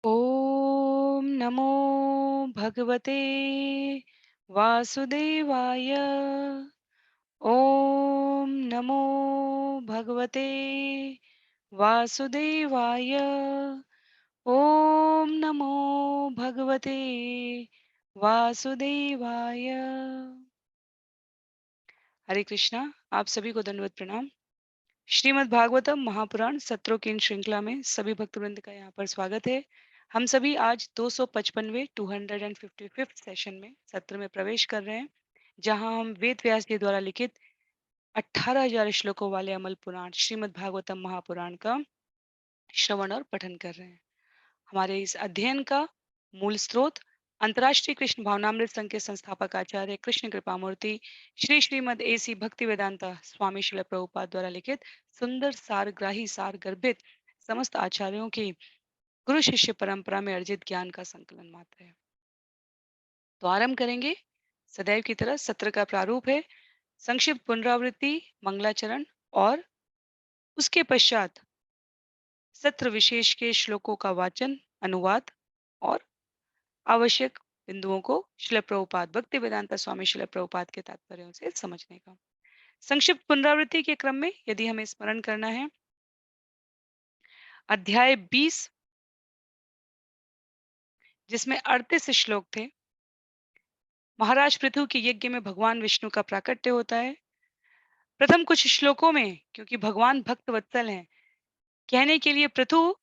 ॐ नमो भगवते वासुदेवाय। ॐ नमो भगवते वासुदेवाय। ॐ नमो भगवते वासुदेवाय। हरे कृष्णा। आप सभी को दंडवत प्रणाम। श्रीमद् भागवतम महापुराण सत्रों की इन श्रृंखला में सभी भक्तवृंद का यहाँ पर स्वागत है। हम सभी आज 255वें 255th सेशन में सत्र में प्रवेश कर रहे हैं, जहाँ हम वेद व्यास जी द्वारा लिखित 18,000 श्लोकों वाले अमल पुराण श्रीमद् भागवतम महापुराण का श्रवण और पठन कर रहे हैं। हमारे इस अध्ययन का मूल स्रोत अंतर्राष्ट्रीय कृष्ण भावनामृत संघ के संस्थापक आचार्य कृष्ण कृपामूर्ति श्री श्रीमद एसी भक्ति वेदांता स्वामी शिल प्रभुपाद द्वारा लिखित सुंदर सारग्राही सार गर्भित समस्त आचार्यों की गुरु शिष्य परंपरा में अर्जित ज्ञान का संकलन मात्र है। तो आरंभ करेंगे। सदैव की तरह सत्र का प्रारूप है संक्षिप्त पुनरावृत्ति, मंगलाचरण और उसके पश्चात सत्र विशेष के श्लोकों का वाचन, अनुवाद और आवश्यक बिंदुओं को शिल प्रभुपाद भक्ति वेदांता स्वामी शिल प्रभुपाद के तात्पर्यों से समझने का। संक्षिप्त पुनरावृत्ति के क्रम में यदि हमें स्मरण करना है, अध्याय 20 जिसमें 38 श्लोक थे, महाराज पृथु के यज्ञ में भगवान विष्णु का प्राकट्य होता है। प्रथम कुछ श्लोकों में क्योंकि भगवान भक्त वत्सल हैं, कहने के लिए पृथु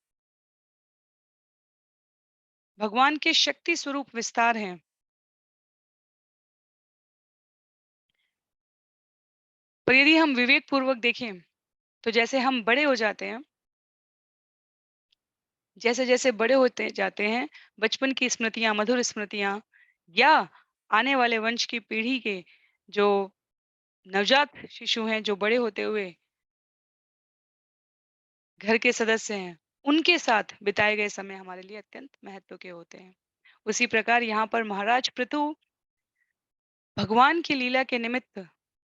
भगवान के शक्ति स्वरूप विस्तार हैं। पर यदि हम विवेक पूर्वक देखें तो जैसे हम बड़े हो जाते हैं, जैसे जैसे बड़े होते जाते हैं, बचपन की स्मृतियां, मधुर स्मृतियां या आने वाले वंश की पीढ़ी के जो नवजात शिशु हैं, जो बड़े होते हुए घर के सदस्य हैं, उनके साथ बिताए गए समय हमारे लिए अत्यंत महत्व के होते हैं। उसी प्रकार यहाँ पर महाराज पृथु भगवान की लीला के निमित्त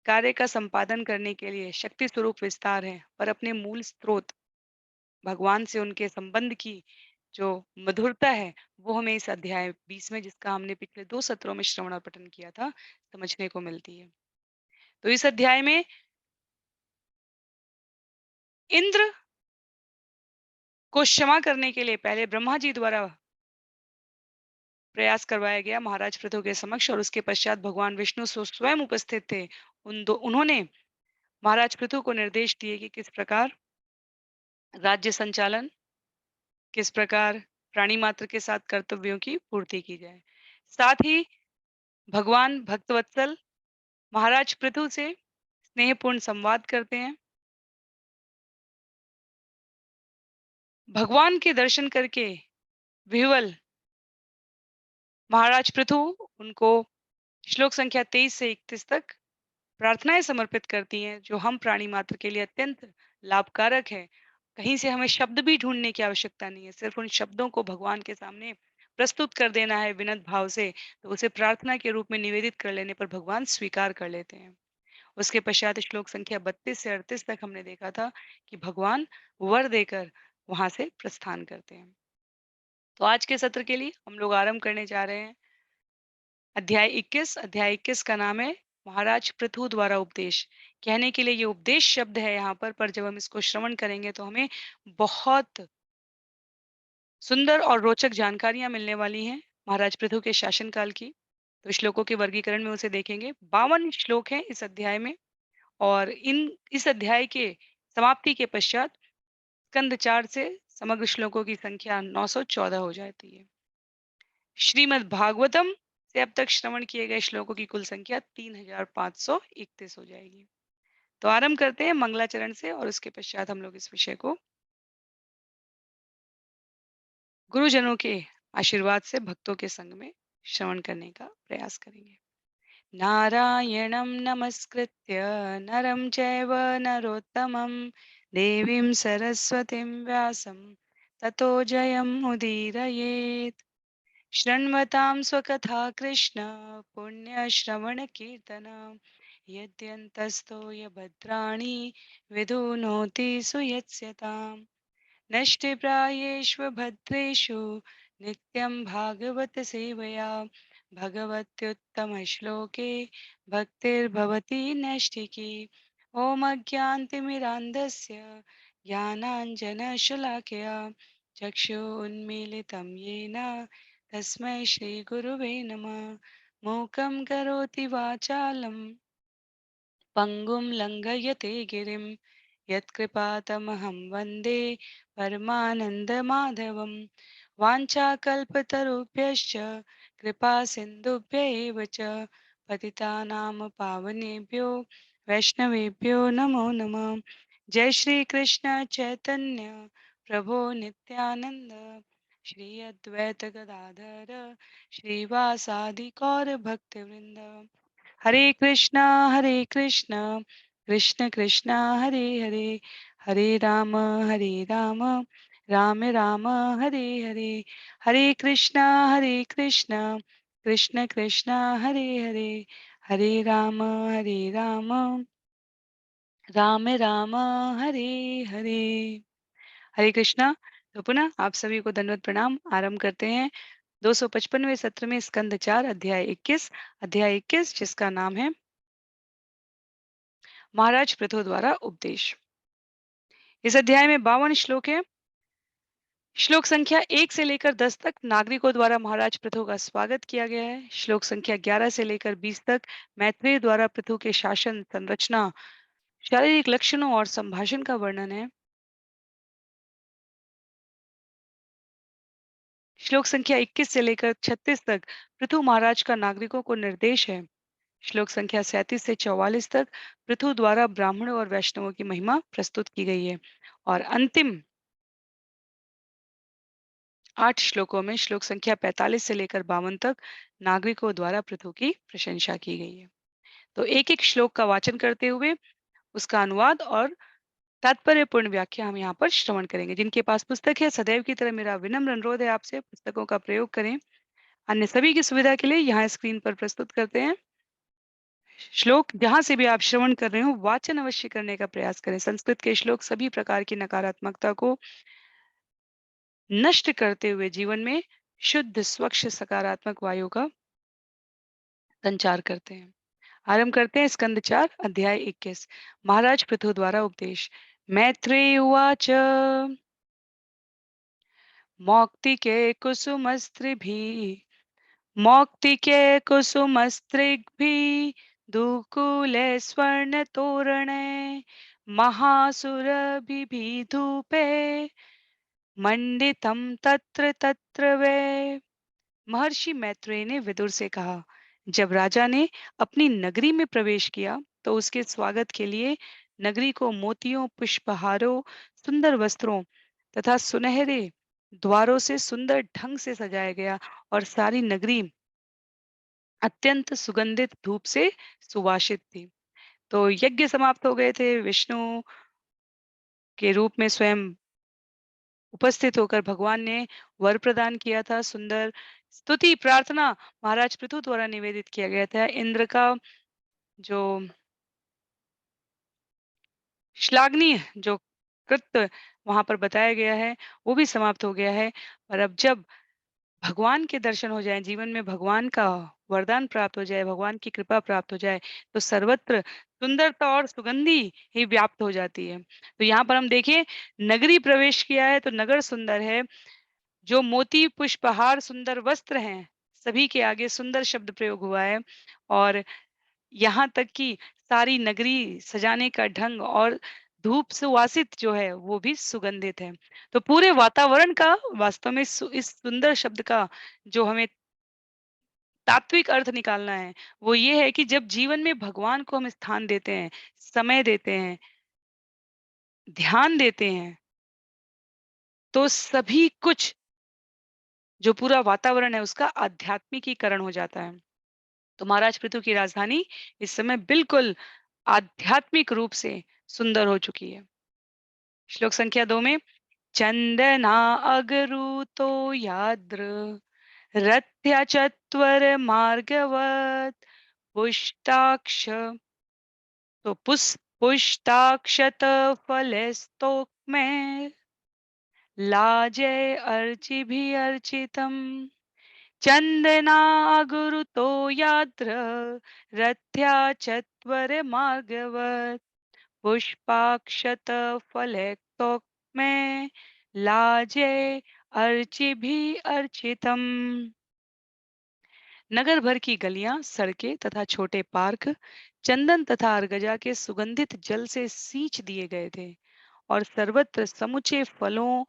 कार्य का संपादन करने के लिए शक्ति स्वरूप विस्तार है, पर अपने मूल स्रोत भगवान से उनके संबंध की जो मधुरता है, वो हमें इस अध्याय 20 में, जिसका हमने पिछले 2 सत्रों में श्रवण और पठन किया था, समझने को मिलती है। तो इस अध्याय में इंद्र को क्षमा करने के लिए पहले ब्रह्मा जी द्वारा प्रयास करवाया गया महाराज पृथु के समक्ष, और उसके पश्चात भगवान विष्णु स्वयं उपस्थित थे। उन्होंने महाराज पृथु को निर्देश दिए कि किस प्रकार राज्य संचालन, किस प्रकार प्राणी मात्र के साथ कर्तव्यों की पूर्ति की जाए। साथ ही भगवान भक्तवत्सल महाराज पृथु से स्नेहपूर्ण संवाद करते हैं। भगवान के दर्शन करके विह्वल महाराज पृथु उनको श्लोक संख्या 23 से 31 तक प्रार्थनाएं समर्पित करती हैं, जो हम प्राणी मात्र के लिए अत्यंत लाभकारक है। कहीं से हमें शब्द भी ढूंढने की आवश्यकता नहीं है, सिर्फ उन शब्दों को भगवान के सामने प्रस्तुत कर देना है विनत भाव से, तो उसे प्रार्थना के रूप में निवेदित कर लेने पर भगवान स्वीकार कर लेते हैं। उसके पश्चात श्लोक संख्या 32 से 38 तक हमने देखा था कि भगवान वर देकर वहां से प्रस्थान करते हैं। तो आज के सत्र के लिए हम लोग आरंभ करने जा रहे हैं अध्याय 21। अध्याय 21 का नाम है महाराज पृथु द्वारा उपदेश। कहने के लिए ये उपदेश शब्द है यहाँ पर जब हम इसको श्रवण करेंगे तो हमें बहुत सुंदर और रोचक जानकारियां मिलने वाली हैं महाराज पृथु के शासनकाल की। तो श्लोकों के वर्गीकरण में उसे देखेंगे। 52 श्लोक हैं इस अध्याय में, और इस अध्याय के समाप्ति के पश्चात स्कंद 4 से समग्र श्लोकों की संख्या 914 हो जाती है। श्रीमद् भागवतम से अब तक श्रवण किए गए श्लोकों की कुल संख्या 3531 हो जाएगी। तो आरंभ करते हैं मंगलाचरण से, और उसके पश्चात हम लोग इस विषय को गुरुजनों के आशीर्वाद से भक्तों के संग में श्रवण करने का प्रयास करेंगे। नारायणं नमस्कृत्य नरं चैव नरोत्तमं देवीं सरस्वतीं व्यासं ततो जयमुदीरयेत्। शृण्वतां स्वकथा कृष्ण पुण्यश्रवणकीर्तन यद्यन्तस्तोय भद्राणि विधुनोति सुयत्स्यताम्। नष्टप्रायेष्व भद्रेषु नित्यं भागवत सेवया भगवत्युत्तमश्लोके भक्तिर्भवति नैष्ठिकी ॐ अज्ञानतिमिरान्धस्य ज्ञानाञ्जनशलाकया चक्षुरुन्मीलितं येन तस्मै श्रीगुरुवे नमः मूकं करोति वाचालं पङ्गुं लङ्घयते गिरिं यत्कृपातमहं वन्दे परमानन्दमाधवं वाञ्छाकल्पतरुभ्यश्च कृपा सिन्धुभ्य एव च पतितानां पावनेभ्यो वैष्णवेभ्यो नमो नमः जय श्री कृष्ण चैतन्य प्रभो नित्यानंद श्री अद्वैत गदाधर श्रीवासादि गौर भक्तवृंद हरे कृष्णा कृष्ण कृष्णा हरे हरे हरे राम राम राम हरे हरे हरे कृष्णा कृष्ण कृष्णा हरे हरे हरे राम राम राम हरे हरे हरे कृष्णा। तो पुनः आप सभी को दंडवत प्रणाम। आरंभ करते हैं 255वें सत्र में स्कंद 4 अध्याय 21 जिसका नाम है महाराज पृथु द्वारा उपदेश। इस अध्याय में 52 श्लोक है। श्लोक संख्या 1 से लेकर 10 तक नागरिकों द्वारा महाराज पृथु का स्वागत किया गया है। श्लोक संख्या 11 से लेकर 20 तक मैत्रेय द्वारा पृथु के शासन, संरचना, शारीरिक लक्षणों और संभाषण का वर्णन है। श्लोक संख्या 21 से लेकर 36 तक पृथु महाराज का नागरिकों को निर्देश है। श्लोक संख्या 37 से 44 तक पृथु द्वारा ब्राह्मणों और वैष्णवों की महिमा प्रस्तुत की गई है। और अंतिम 8 श्लोकों में श्लोक संख्या 45 से लेकर 52 तक नागरिकों द्वारा पृथु की प्रशंसा की गई है। तो एक एक श्लोक का वाचन करते हुए उसका अनुवाद और तात्पर्यपूर्ण व्याख्या हम यहाँ पर श्रवण करेंगे। जिनके पास पुस्तक है सदैव की तरह मेरा विनम्र अनुरोध है आपसे पुस्तकों का प्रयोग करें। अन्य सभी की सुविधा के लिए यहाँ स्क्रीन पर प्रस्तुत करते हैं श्लोक। जहां से भी आप श्रवण कर रहे हो वाचन अवश्य करने का प्रयास करें। संस्कृत के श्लोक सभी प्रकार की नकारात्मकता को नष्ट करते हुए जीवन में शुद्ध स्वच्छ सकारात्मक वायु का संचार करते हैं। आरंभ करते हैं स्कंद 4 अध्याय 21 महाराज पृथु द्वारा उपदेश। मैत्रेय उवाच मौक्तिके कुसुमस्त्रिभिः मौक्तिके कुसुमस्त्रिभिः दुकूले स्वर्णतोरणे महासुरभिः धूपे मंडितम तत्र तत्र वे। महर्षि मैत्रेय ने विदुर से कहा, जब राजा ने अपनी नगरी में प्रवेश किया तो उसके स्वागत के लिए नगरी को मोतियों, पुष्पहारों, सुंदर वस्त्रों तथा सुनहरे द्वारों से सुंदर ढंग से सजाया गया और सारी नगरी अत्यंत सुगंधित धूप से सुवासित थी। तो यज्ञ समाप्त हो गए थे। विष्णु के रूप में स्वयं उपस्थित होकर भगवान ने वर प्रदान किया था। सुंदर स्तुति प्रार्थना महाराज पृथु द्वारा निवेदित किया गया था। इंद्र का जो श्लाघनीय जो कृत्य वहां पर बताया गया है वो भी समाप्त हो गया है। और अब जब भगवान के दर्शन हो जाए, जीवन में भगवान का वरदान प्राप्त हो जाए, भगवान की कृपा प्राप्त हो जाए तो सर्वत्र सुंदरता और सुगंधि ही व्याप्त हो जाती है। तो यहाँ पर हम देखें नगरी प्रवेश किया है तो नगर सुंदर है। जो मोती पुष्पहार सुंदर वस्त्र हैं सभी के आगे सुंदर शब्द प्रयोग हुआ है। और यहाँ तक कि सारी नगरी सजाने का ढंग और धूप सुवासित जो है वो भी सुगंधित है। तो पूरे वातावरण का वास्तव में इस सुंदर शब्द का जो हमें तात्विक अर्थ निकालना है वो ये है कि जब जीवन में भगवान को हम स्थान देते हैं, समय देते हैं, ध्यान देते हैं तो सभी कुछ जो पूरा वातावरण है उसका आध्यात्मिकीकरण हो जाता है। तो महाराज पृथु की राजधानी इस समय बिल्कुल आध्यात्मिक रूप से सुंदर हो चुकी है। श्लोक संख्या 2 में चंदना अगरुतो याद्र रथ्या चत्वर मार्गवत पुष्टाक्ष तो पुष्टाक्षत फलस्तोक में लाजै अर्चिभिर्चितम् चन्दनागुरुतो यात्र रथ्या चत्वरमार्गवत् पुष्पाक्षतफलैस्तोमे लाजे अर्चिभिः अर्चितम्। नगर भर की गलियां, सड़कें तथा छोटे पार्क चंदन तथा अर्गजा के सुगंधित जल से सींच दिए गए थे और सर्वत्र समुचे फलों,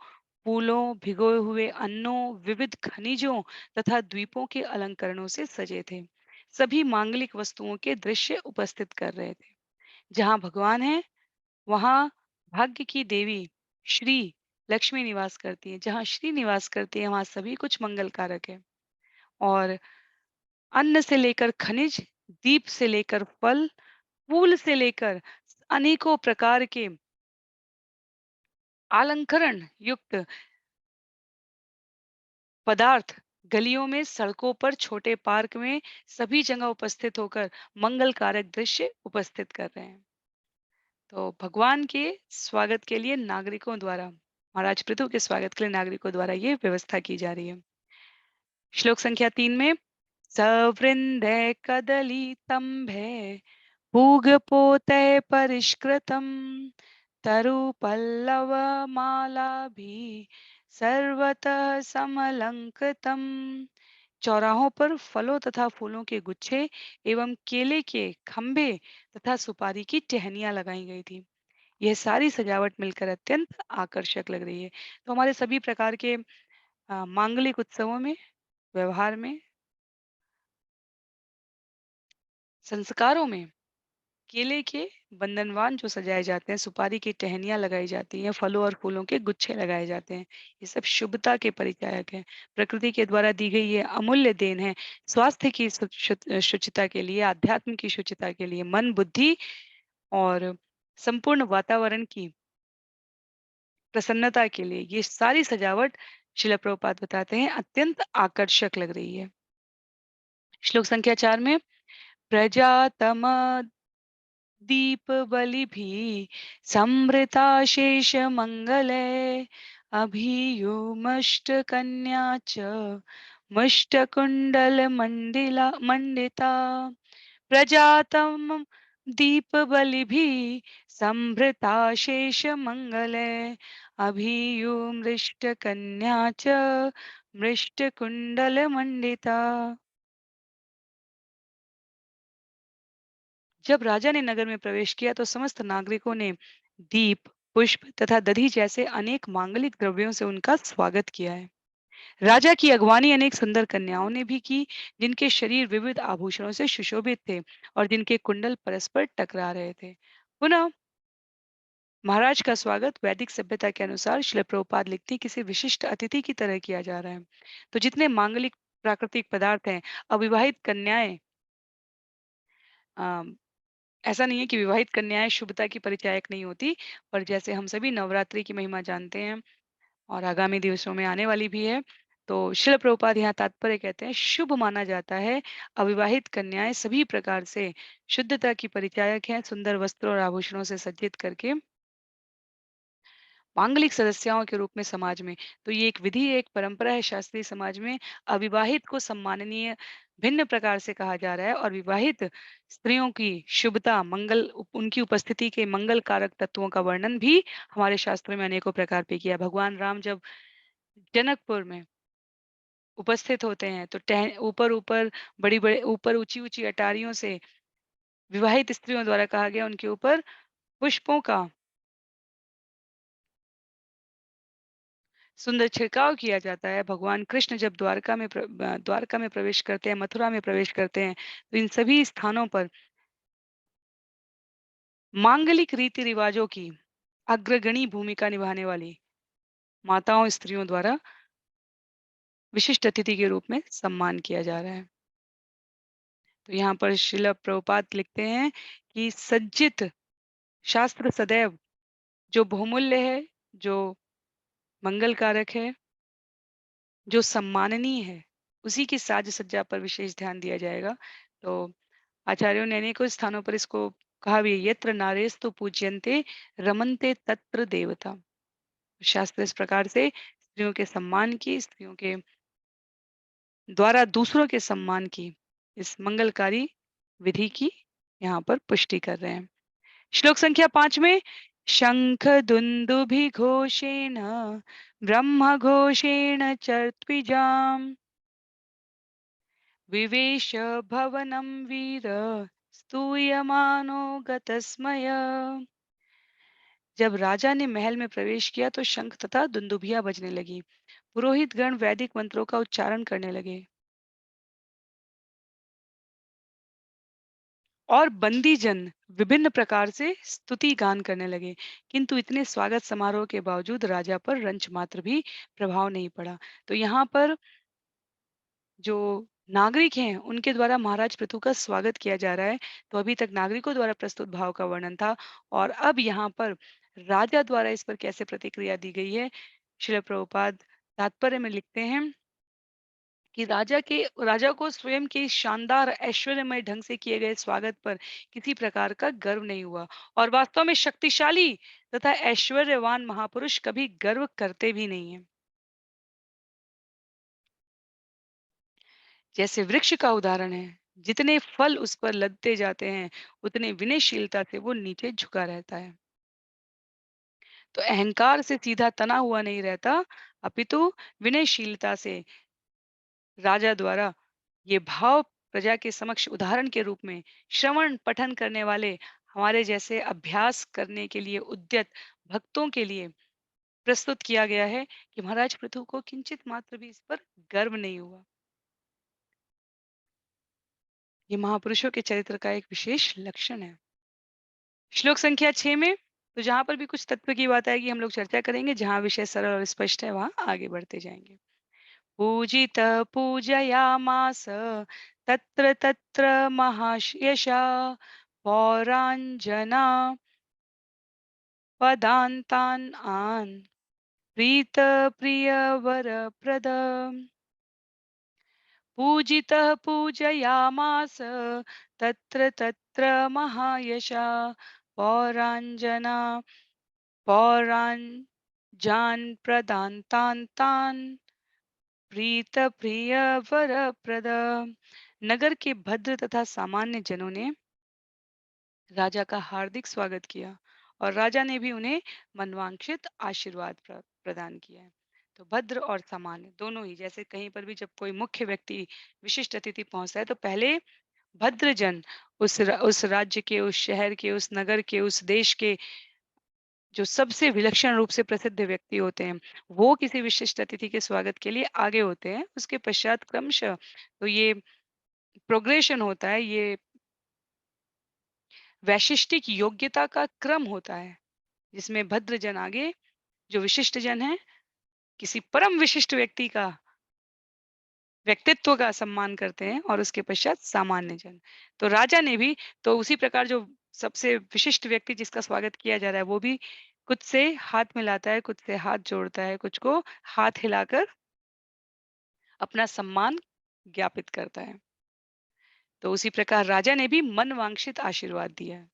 फूलों, भिगोए हुए अन्नों, विविध खनिजों तथा द्वीपों के अलंकरणों से सजे थे। सभी मांगलिक वस्तुओं के दृश्य उपस्थित कर रहे थे। जहाँ भगवान है, वहाँ भाग्य की देवी श्री लक्ष्मी निवास करती है। जहाँ श्री निवास करती है, वहाँ सभी कुछ मंगल कारक है। और अन्न से लेकर खनिज, दीप से लेकर फल, फूल से लेकर अनेकों प्रकार के अलंकरण युक्त पदार्थ गलियों में, सड़कों पर, छोटे पार्क में सभी जगह उपस्थित होकर मंगल कारक दृश्य उपस्थित कर रहे हैं। तो भगवान के स्वागत के लिए नागरिकों द्वारा, महाराज पृथु के स्वागत के लिए नागरिकों द्वारा ये व्यवस्था की जा रही है। श्लोक संख्या 3 में सवृंदे कदलीतंभे पूगपोते परिष्कृतम् तरुपल्लवमालाभिः सर्वतः समलंकृतम्। चौराहों पर फलों तथा फूलों के गुच्छे एवं केले के खंभे तथा सुपारी की टहनियां लगाई गई थी। यह सारी सजावट मिलकर अत्यंत आकर्षक लग रही है। तो हमारे सभी प्रकार के मांगलिक उत्सवों में, व्यवहार में, संस्कारों में केले के बंधनवान जो सजाए जाते हैं, सुपारी की टहनियाँ लगाई जाती हैं, फलों और फूलों के गुच्छे लगाए जाते हैं। ये सब शुभता के परिचायक हैं। प्रकृति के द्वारा दी गई ये अमूल्य देन है। स्वास्थ्य की शुचिता के लिए, आध्यात्म की शुचिता के लिए, मन, बुद्धि और संपूर्ण वातावरण की प्रसन्नता के लिए ये सारी सजावट शिला प्रभुपाद बताते हैं अत्यंत आकर्षक लग रही है। श्लोक संख्या 4 में प्रजातम दीपबलिभिः संभृताशेषमङ्गले अभियुमष्टकन्या च मुष्टकुण्डलमण्डिला मण्डिता प्रजातं दीपबलिभिः संभृताशेषमङ्गले अभियुमृष्टकन्या च मृष्टकुण्डलमण्डिता। जब राजा ने नगर में प्रवेश किया तो समस्त नागरिकों ने दीप, पुष्प तथा दधी जैसे अनेक मांगलिक द्रव्यों से उनका स्वागत किया है। राजा की अगवानी अनेक सुंदर कन्याओं ने भी की, जिनके शरीर विविध आभूषणों से सुशोभित थे और जिनके कुंडल परस्पर टकरा रहे थे। पुनः महाराज का स्वागत वैदिक सभ्यता के अनुसार श्रील प्रभुपाद लिखते हैं किसी विशिष्ट अतिथि की तरह किया जा रहा है। तो जितने मांगलिक प्राकृतिक पदार्थ हैं, अविवाहित कन्याएं, ऐसा नहीं है कि विवाहित कन्याएं शुभता की परिचायक नहीं होती, पर जैसे हम सभी नवरात्रि की महिमा जानते हैं और आगामी दिवसों में आने वाली भी है, तो शिल प्रभुपाद यहाँ तात्पर्य कहते हैं शुभ माना जाता है। अविवाहित कन्याएं सभी प्रकार से शुद्धता की परिचायक हैं, सुंदर वस्त्रों और आभूषणों से सज्जित करके मांगलिक सदस्याओं के रूप में समाज में। तो ये एक विधि, एक परंपरा है शास्त्रीय समाज में। अविवाहित को सम्माननीय भिन्न प्रकार से कहा जा रहा है और विवाहित स्त्रियों की शुभता, उनकी उपस्थिति के मंगल कारक तत्वों का वर्णन भी हमारे शास्त्रों में अनेकों प्रकार पे किया है। भगवान राम जब जनकपुर में उपस्थित होते हैं तो ऊपर ऊपर बड़ी बड़े ऊपर ऊंची ऊंची अटारियों से विवाहित स्त्रियों द्वारा कहा गया उनके ऊपर पुष्पों का सुंदर छिड़काव किया जाता है। भगवान कृष्ण जब द्वारका में प्रवेश करते हैं, मथुरा में प्रवेश करते हैं, तो इन सभी स्थानों पर मांगलिक रीति रिवाजों की अग्रगणी भूमिका निभाने वाली माताओं, स्त्रियों द्वारा विशिष्ट अतिथि के रूप में सम्मान किया जा रहा है। तो यहाँ पर श्रील प्रभुपाद लिखते हैं कि सज्जित शास्त्र सदैव जो बहुमूल्य है, जो मंगल कारक है, जो सम्माननीय है, उसी की साज सज्जा पर विशेष ध्यान दिया जाएगा। तो आचार्यों ने अनेकों स्थानों पर इसको कहा भी है, यत्र नारेस्तु पूज्यन्ते रमन्ते तत्र देवता। शास्त्र इस प्रकार से स्त्रियों के सम्मान की, स्त्रियों के द्वारा दूसरों के सम्मान की, इस मंगलकारी विधि की यहाँ पर पुष्टि कर रहे हैं। श्लोक संख्या 5 में शंख दुंदुभि घोषेण ब्रह्म घोषेण चर्त्विजाम् विवेश भवनं वीर स्तूयमानो गतस्मय। जब राजा ने महल में प्रवेश किया तो शंख तथा दुंदुभियां बजने लगी। पुरोहित गण वैदिक मंत्रों का उच्चारण करने लगे और बंदी जन विभिन्न प्रकार से स्तुति गान करने लगे, किंतु इतने स्वागत समारोह के बावजूद राजा पर रंच मात्र भी प्रभाव नहीं पड़ा। तो यहाँ पर जो नागरिक हैं उनके द्वारा महाराज पृथु का स्वागत किया जा रहा है। तो अभी तक नागरिकों द्वारा प्रस्तुत भाव का वर्णन था और अब यहाँ पर राजा द्वारा इस पर कैसे प्रतिक्रिया दी गई है। श्रील प्रभुपाद तात्पर्य में लिखते हैं कि राजा को स्वयं के शानदार ऐश्वर्यमय ढंग से किए गए स्वागत पर किसी प्रकार का गर्व नहीं हुआ और वास्तव में शक्तिशाली तथा ऐश्वर्यवान महापुरुष कभी गर्व करते भी नहीं हैं। जैसे वृक्ष का उदाहरण है, जितने फल उस पर लदते जाते हैं उतने विनयशीलता से वो नीचे झुका रहता है। तो अहंकार से सीधा तना हुआ नहीं रहता, अपितु विनयशीलता से राजा द्वारा ये भाव प्रजा के समक्ष उदाहरण के रूप में श्रवण पठन करने वाले हमारे जैसे अभ्यास करने के लिए उद्यत भक्तों के लिए प्रस्तुत किया गया है कि महाराज पृथु को किंचित मात्र भी इस पर गर्व नहीं हुआ। ये महापुरुषों के चरित्र का एक विशेष लक्षण है। श्लोक संख्या 6 में तो जहां पर भी कुछ तत्व की बात आएगी हम लोग चर्चा करेंगे, जहां विषय सरल और स्पष्ट है वहां आगे बढ़ते जाएंगे। पूजित पूजयामास तत्र तत्र महायशा पौराञ्जना पदान्तान् आन् प्रीत प्रियवरप्रद। पूजितः पूजयामास तत्र तत्र महायशा पौराञ्जना पौराञ्जान् प्रदान्तान् तान् प्रीत प्रिय वरप्रद। नगर के भद्र तथा सामान्य जनों ने राजा का हार्दिक स्वागत किया और राजा ने भी उन्हें मनवांछित आशीर्वाद प्रदान किया है। तो भद्र और सामान्य दोनों ही, जैसे कहीं पर भी जब कोई मुख्य व्यक्ति विशिष्ट अतिथि पहुंचता है तो पहले भद्र जन उस राज्य के, उस शहर के, उस नगर के, उस देश के जो सबसे विलक्षण रूप से प्रसिद्ध व्यक्ति होते हैं वो किसी विशिष्ट अतिथि के स्वागत के लिए आगे होते हैं। उसके पश्चात क्रमशः तो ये प्रोग्रेशन होता है, ये वैशिष्टिक योग्यता का क्रम होता है जिसमें भद्र जन आगे, जो विशिष्ट जन है किसी परम विशिष्ट व्यक्ति का व्यक्तित्व का सम्मान करते हैं और उसके पश्चात सामान्य जन। तो राजा ने भी तो उसी प्रकार जो सबसे विशिष्ट व्यक्ति जिसका स्वागत किया जा रहा है वो भी कुछ से हाथ मिलाता है, कुछ से हाथ जोड़ता है, कुछ को हाथ हिलाकर अपना सम्मान ज्ञापित करता है। तो उसी प्रकार राजा ने भी मन वांछित आशीर्वाद दिया है।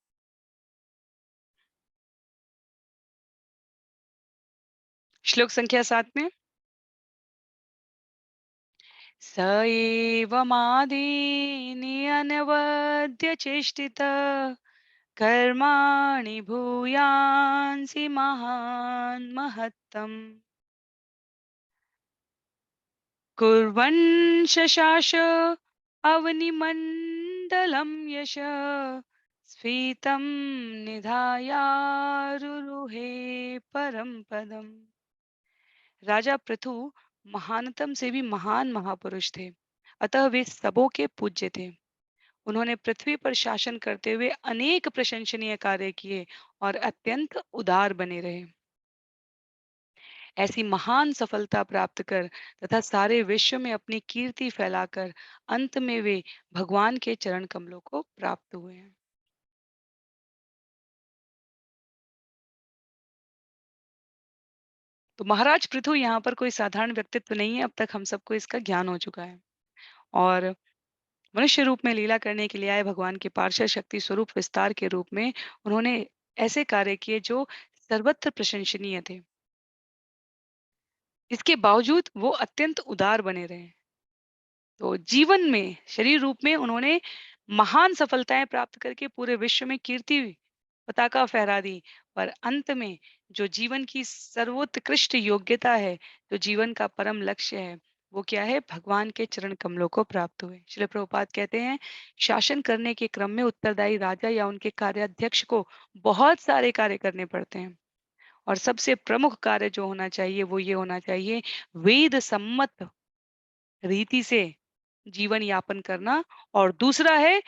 श्लोक संख्या 7 में स एवमादीनि अनवद्य चेष्टित कर्माणि भूयांसि महान् महत्तम कुर्वन् शशास अवनिमण्डलं यश स्फीतं निधायारुरुहे परम पदम्। राजा पृथु महानतम से भी महान महापुरुष थे, अतः वे सबों के पूज्य थे। उन्होंने पृथ्वी पर शासन करते हुए अनेक प्रशंसनीय कार्य किए और अत्यंत उदार बने रहे। ऐसी महान सफलता प्राप्त कर तथा सारे विश्व में अपनी कीर्ति फैलाकर अंत में वे भगवान के चरण कमलों को प्राप्त हुए हैं। तो महाराज पृथु यहाँ पर कोई साधारण व्यक्तित्व नहीं है, अब तक हम सबको इसका ज्ञान हो चुका है। और मनुष्य रूप में लीला करने के लिए आए भगवान के पार्षद शक्ति स्वरूप विस्तार के रूप में उन्होंने ऐसे कार्य किए जो सर्वत्र प्रशंसनीय थे। इसके बावजूद वो अत्यंत उदार बने रहे। तो जीवन में शरीर रूप में उन्होंने महान सफलताएं प्राप्त करके पूरे विश्व में कीर्ति पताका फहरा दी। पर अंत में जो जीवन की सर्वोत्कृष्ट योग्यता है, जो जीवन का परम लक्ष्य है, वो क्या है? भगवान के चरण कमलों को प्राप्त हुए। श्रील प्रभुपाद कहते हैं, शासन करने के क्रम में उत्तरदायी राजा या उनके कार्याध्यक्ष को बहुत सारे कार्य करने पड़ते हैं, और सबसे प्रमुख कार्य जो होना चाहिए वो ये होना चाहिए, वेद सम्मत रीति से जीवन यापन करना। और दूसरा है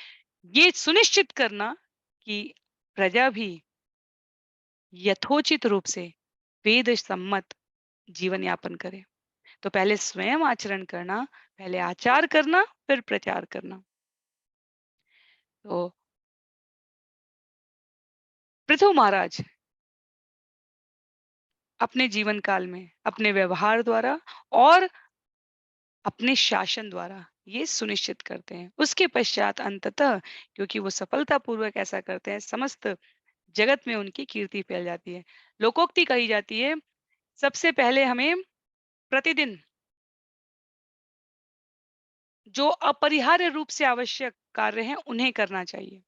ये सुनिश्चित करना कि प्रजा भी यथोचित रूप से वेद सम्मत जीवन यापन करे। तो पहले स्वयं आचरण करना, पहले आचार करना, फिर प्रचार करना। तो पृथु महाराज अपने जीवन काल में अपने व्यवहार द्वारा और अपने शासन द्वारा ये सुनिश्चित करते हैं। उसके पश्चात अंततः, क्योंकि वो सफलतापूर्वक ऐसा करते हैं, समस्त जगत में उनकी कीर्ति फैल जाती है। लोकोक्ति कही जाती है, सबसे पहले हमें प्रतिदिन जो अपरिहार्य रूप से आवश्यक कार्य हैं उन्हें करना चाहिए।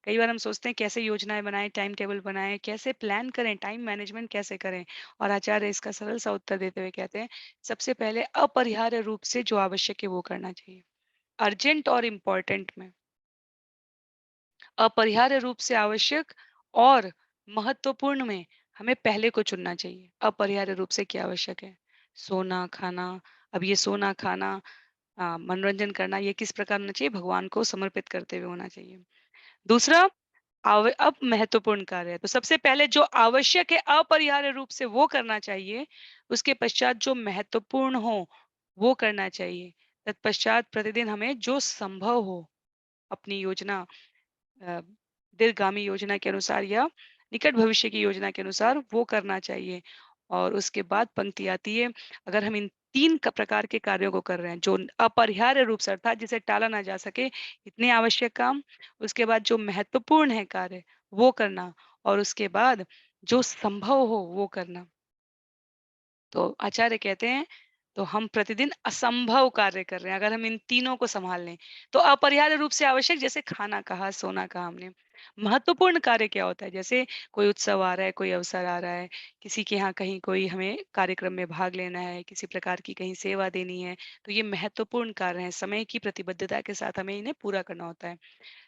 कई बार हम सोचते हैं कैसे योजनाएं बनाएं, टाइम टेबल बनाएं, कैसे प्लान करें, टाइम मैनेजमेंट कैसे करें। और आचार्य इसका सरल सा उत्तर देते हुए कहते हैं, सबसे पहले अपरिहार्य रूप से जो आवश्यक है वो करना चाहिए। अर्जेंट और इम्पोर्टेंट में अपरिहार्य रूप से आवश्यक और महत्वपूर्ण में हमें पहले को चुनना चाहिए। अपरिहार्य रूप से क्या आवश्यक है? सोना खाना। अब ये सोना खाना, मनोरंजन करना, ये किस प्रकार होना चाहिए? भगवान को समर्पित करते हुए होना चाहिए। दूसरा, अब महत्वपूर्ण कार्य है, तो सबसे पहले जो आवश्यक है अपरिहार्य रूप से वो करना चाहिए। उसके पश्चात जो महत्वपूर्ण हो वो करना चाहिए। तत्पश्चात प्रतिदिन हमें जो संभव हो अपनी योजना, अ, दीर्घगामी योजना के अनुसार या निकट भविष्य की योजना के अनुसार वो करना चाहिए। और उसके बाद पंक्ति आती है, अगर हम इन तीन प्रकार के कार्यों को कर रहे हैं जो अपरिहार्य रूप से, अर्थात जिसे टाला ना जा सके, इतने आवश्यक काम, उसके बाद जो महत्वपूर्ण है कार्य वो करना, और उसके बाद जो संभव हो वो करना। तो आचार्य कहते हैं, तो हम प्रतिदिन असंभव कार्य कर रहे हैं अगर हम इन तीनों को संभाल लें। तो अपरिहार्य रूप से आवश्यक, जैसे खाना कहा, सोना कहा हमने। महत्वपूर्ण कार्य क्या होता है? जैसे कोई उत्सव आ रहा है, कोई अवसर आ रहा है, किसी के यहाँ कहीं कोई हमें कार्यक्रम में भाग लेना है, किसी प्रकार की कहीं सेवा देनी है, तो ये महत्वपूर्ण कार्य है, समय की प्रतिबद्धता के साथ हमें इन्हें पूरा करना होता है।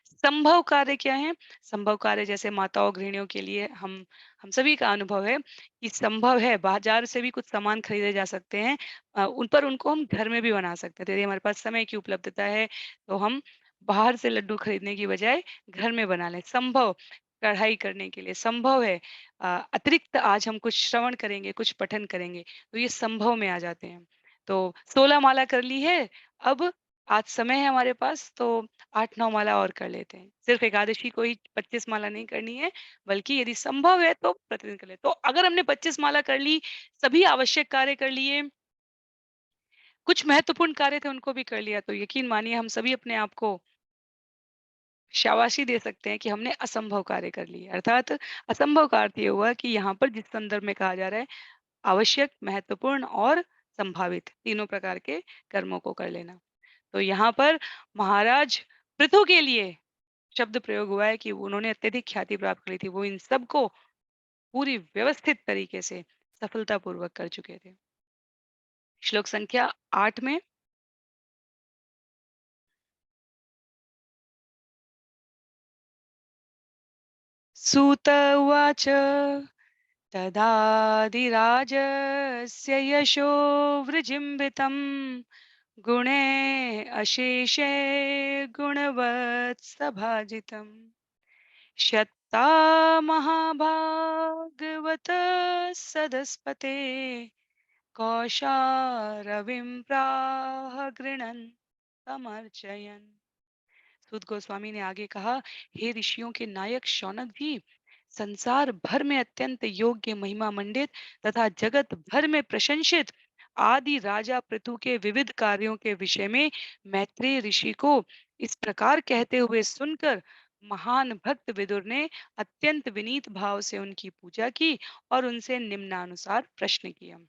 संभव कार्य क्या है? संभव कार्य जैसे माताओं गृहिणियों के लिए हम सभी का अनुभव है कि संभव है बाजार से भी कुछ सामान खरीदे जा सकते हैं, उन पर उनको हम घर में भी बना सकते हैं। यदि हमारे पास समय की उपलब्धता है तो हम बाहर से लड्डू खरीदने की बजाय घर में बना लें। संभव कढ़ाई करने के लिए संभव है, अतिरिक्त आज हम कुछ श्रवण करेंगे, कुछ पठन करेंगे, तो ये संभव में आ जाते हैं। तो 16 माला कर ली है, अब आज समय है हमारे पास, तो 8-9 माला और कर लेते हैं। सिर्फ़ एकादशी को ही 25 माला नहीं करनी है, बल्कि यदि संभव है तो प्रतिदिन कर लें। तो अगर हमने 25 माला कर ली, सभी आवश्यक कार्य कर लिए, कुछ महत्वपूर्ण कार्य थे उनको भी कर लिया, तो यकीन मानिए हम सभी अपने आप को शाबाशी दे सकते हैं कि हमने असंभव कार्य कर लिए। अर्थात असंभव का अर्थ ये हुआ कि यहाँ पर जिस संदर्भ में कहा जा रहा है, आवश्यक, महत्वपूर्ण और संभावित, तीनों प्रकार के कर्मों को कर लेना। तो यहाँ पर महाराज पृथु के लिए शब्द प्रयोग हुआ है कि उन्होंने अत्यधिक ख्याति प्राप्त करी थी। वो इन सबको पूरी व्यवस्थित तरीके से सफलतापूर्वक कर चुके थे। श्लोक संख्या 8 में, सूत उवाच तदादिराजस्य यशो वृजिम्बितम् गुणे अशेषे गुणवत्सभाजितम् शता महाभागवत सदस्पते कौशारविं प्राह गृणन् समर्चयन्। सूत गोस्वामी ने आगे कहा, हे ऋषियों के नायक शौनक जी, संसार भर में अत्यंत योग्य, महिमा मंडित तथा जगत भर में प्रशंसित आदि राजा पृथु के विविध कार्यों के विषय में मैत्रेय ऋषि को इस प्रकार कहते हुए सुनकर महान भक्त विदुर ने अत्यंत विनीत भाव से उनकी पूजा की और उनसे निम्नानुसार प्रश्न किया।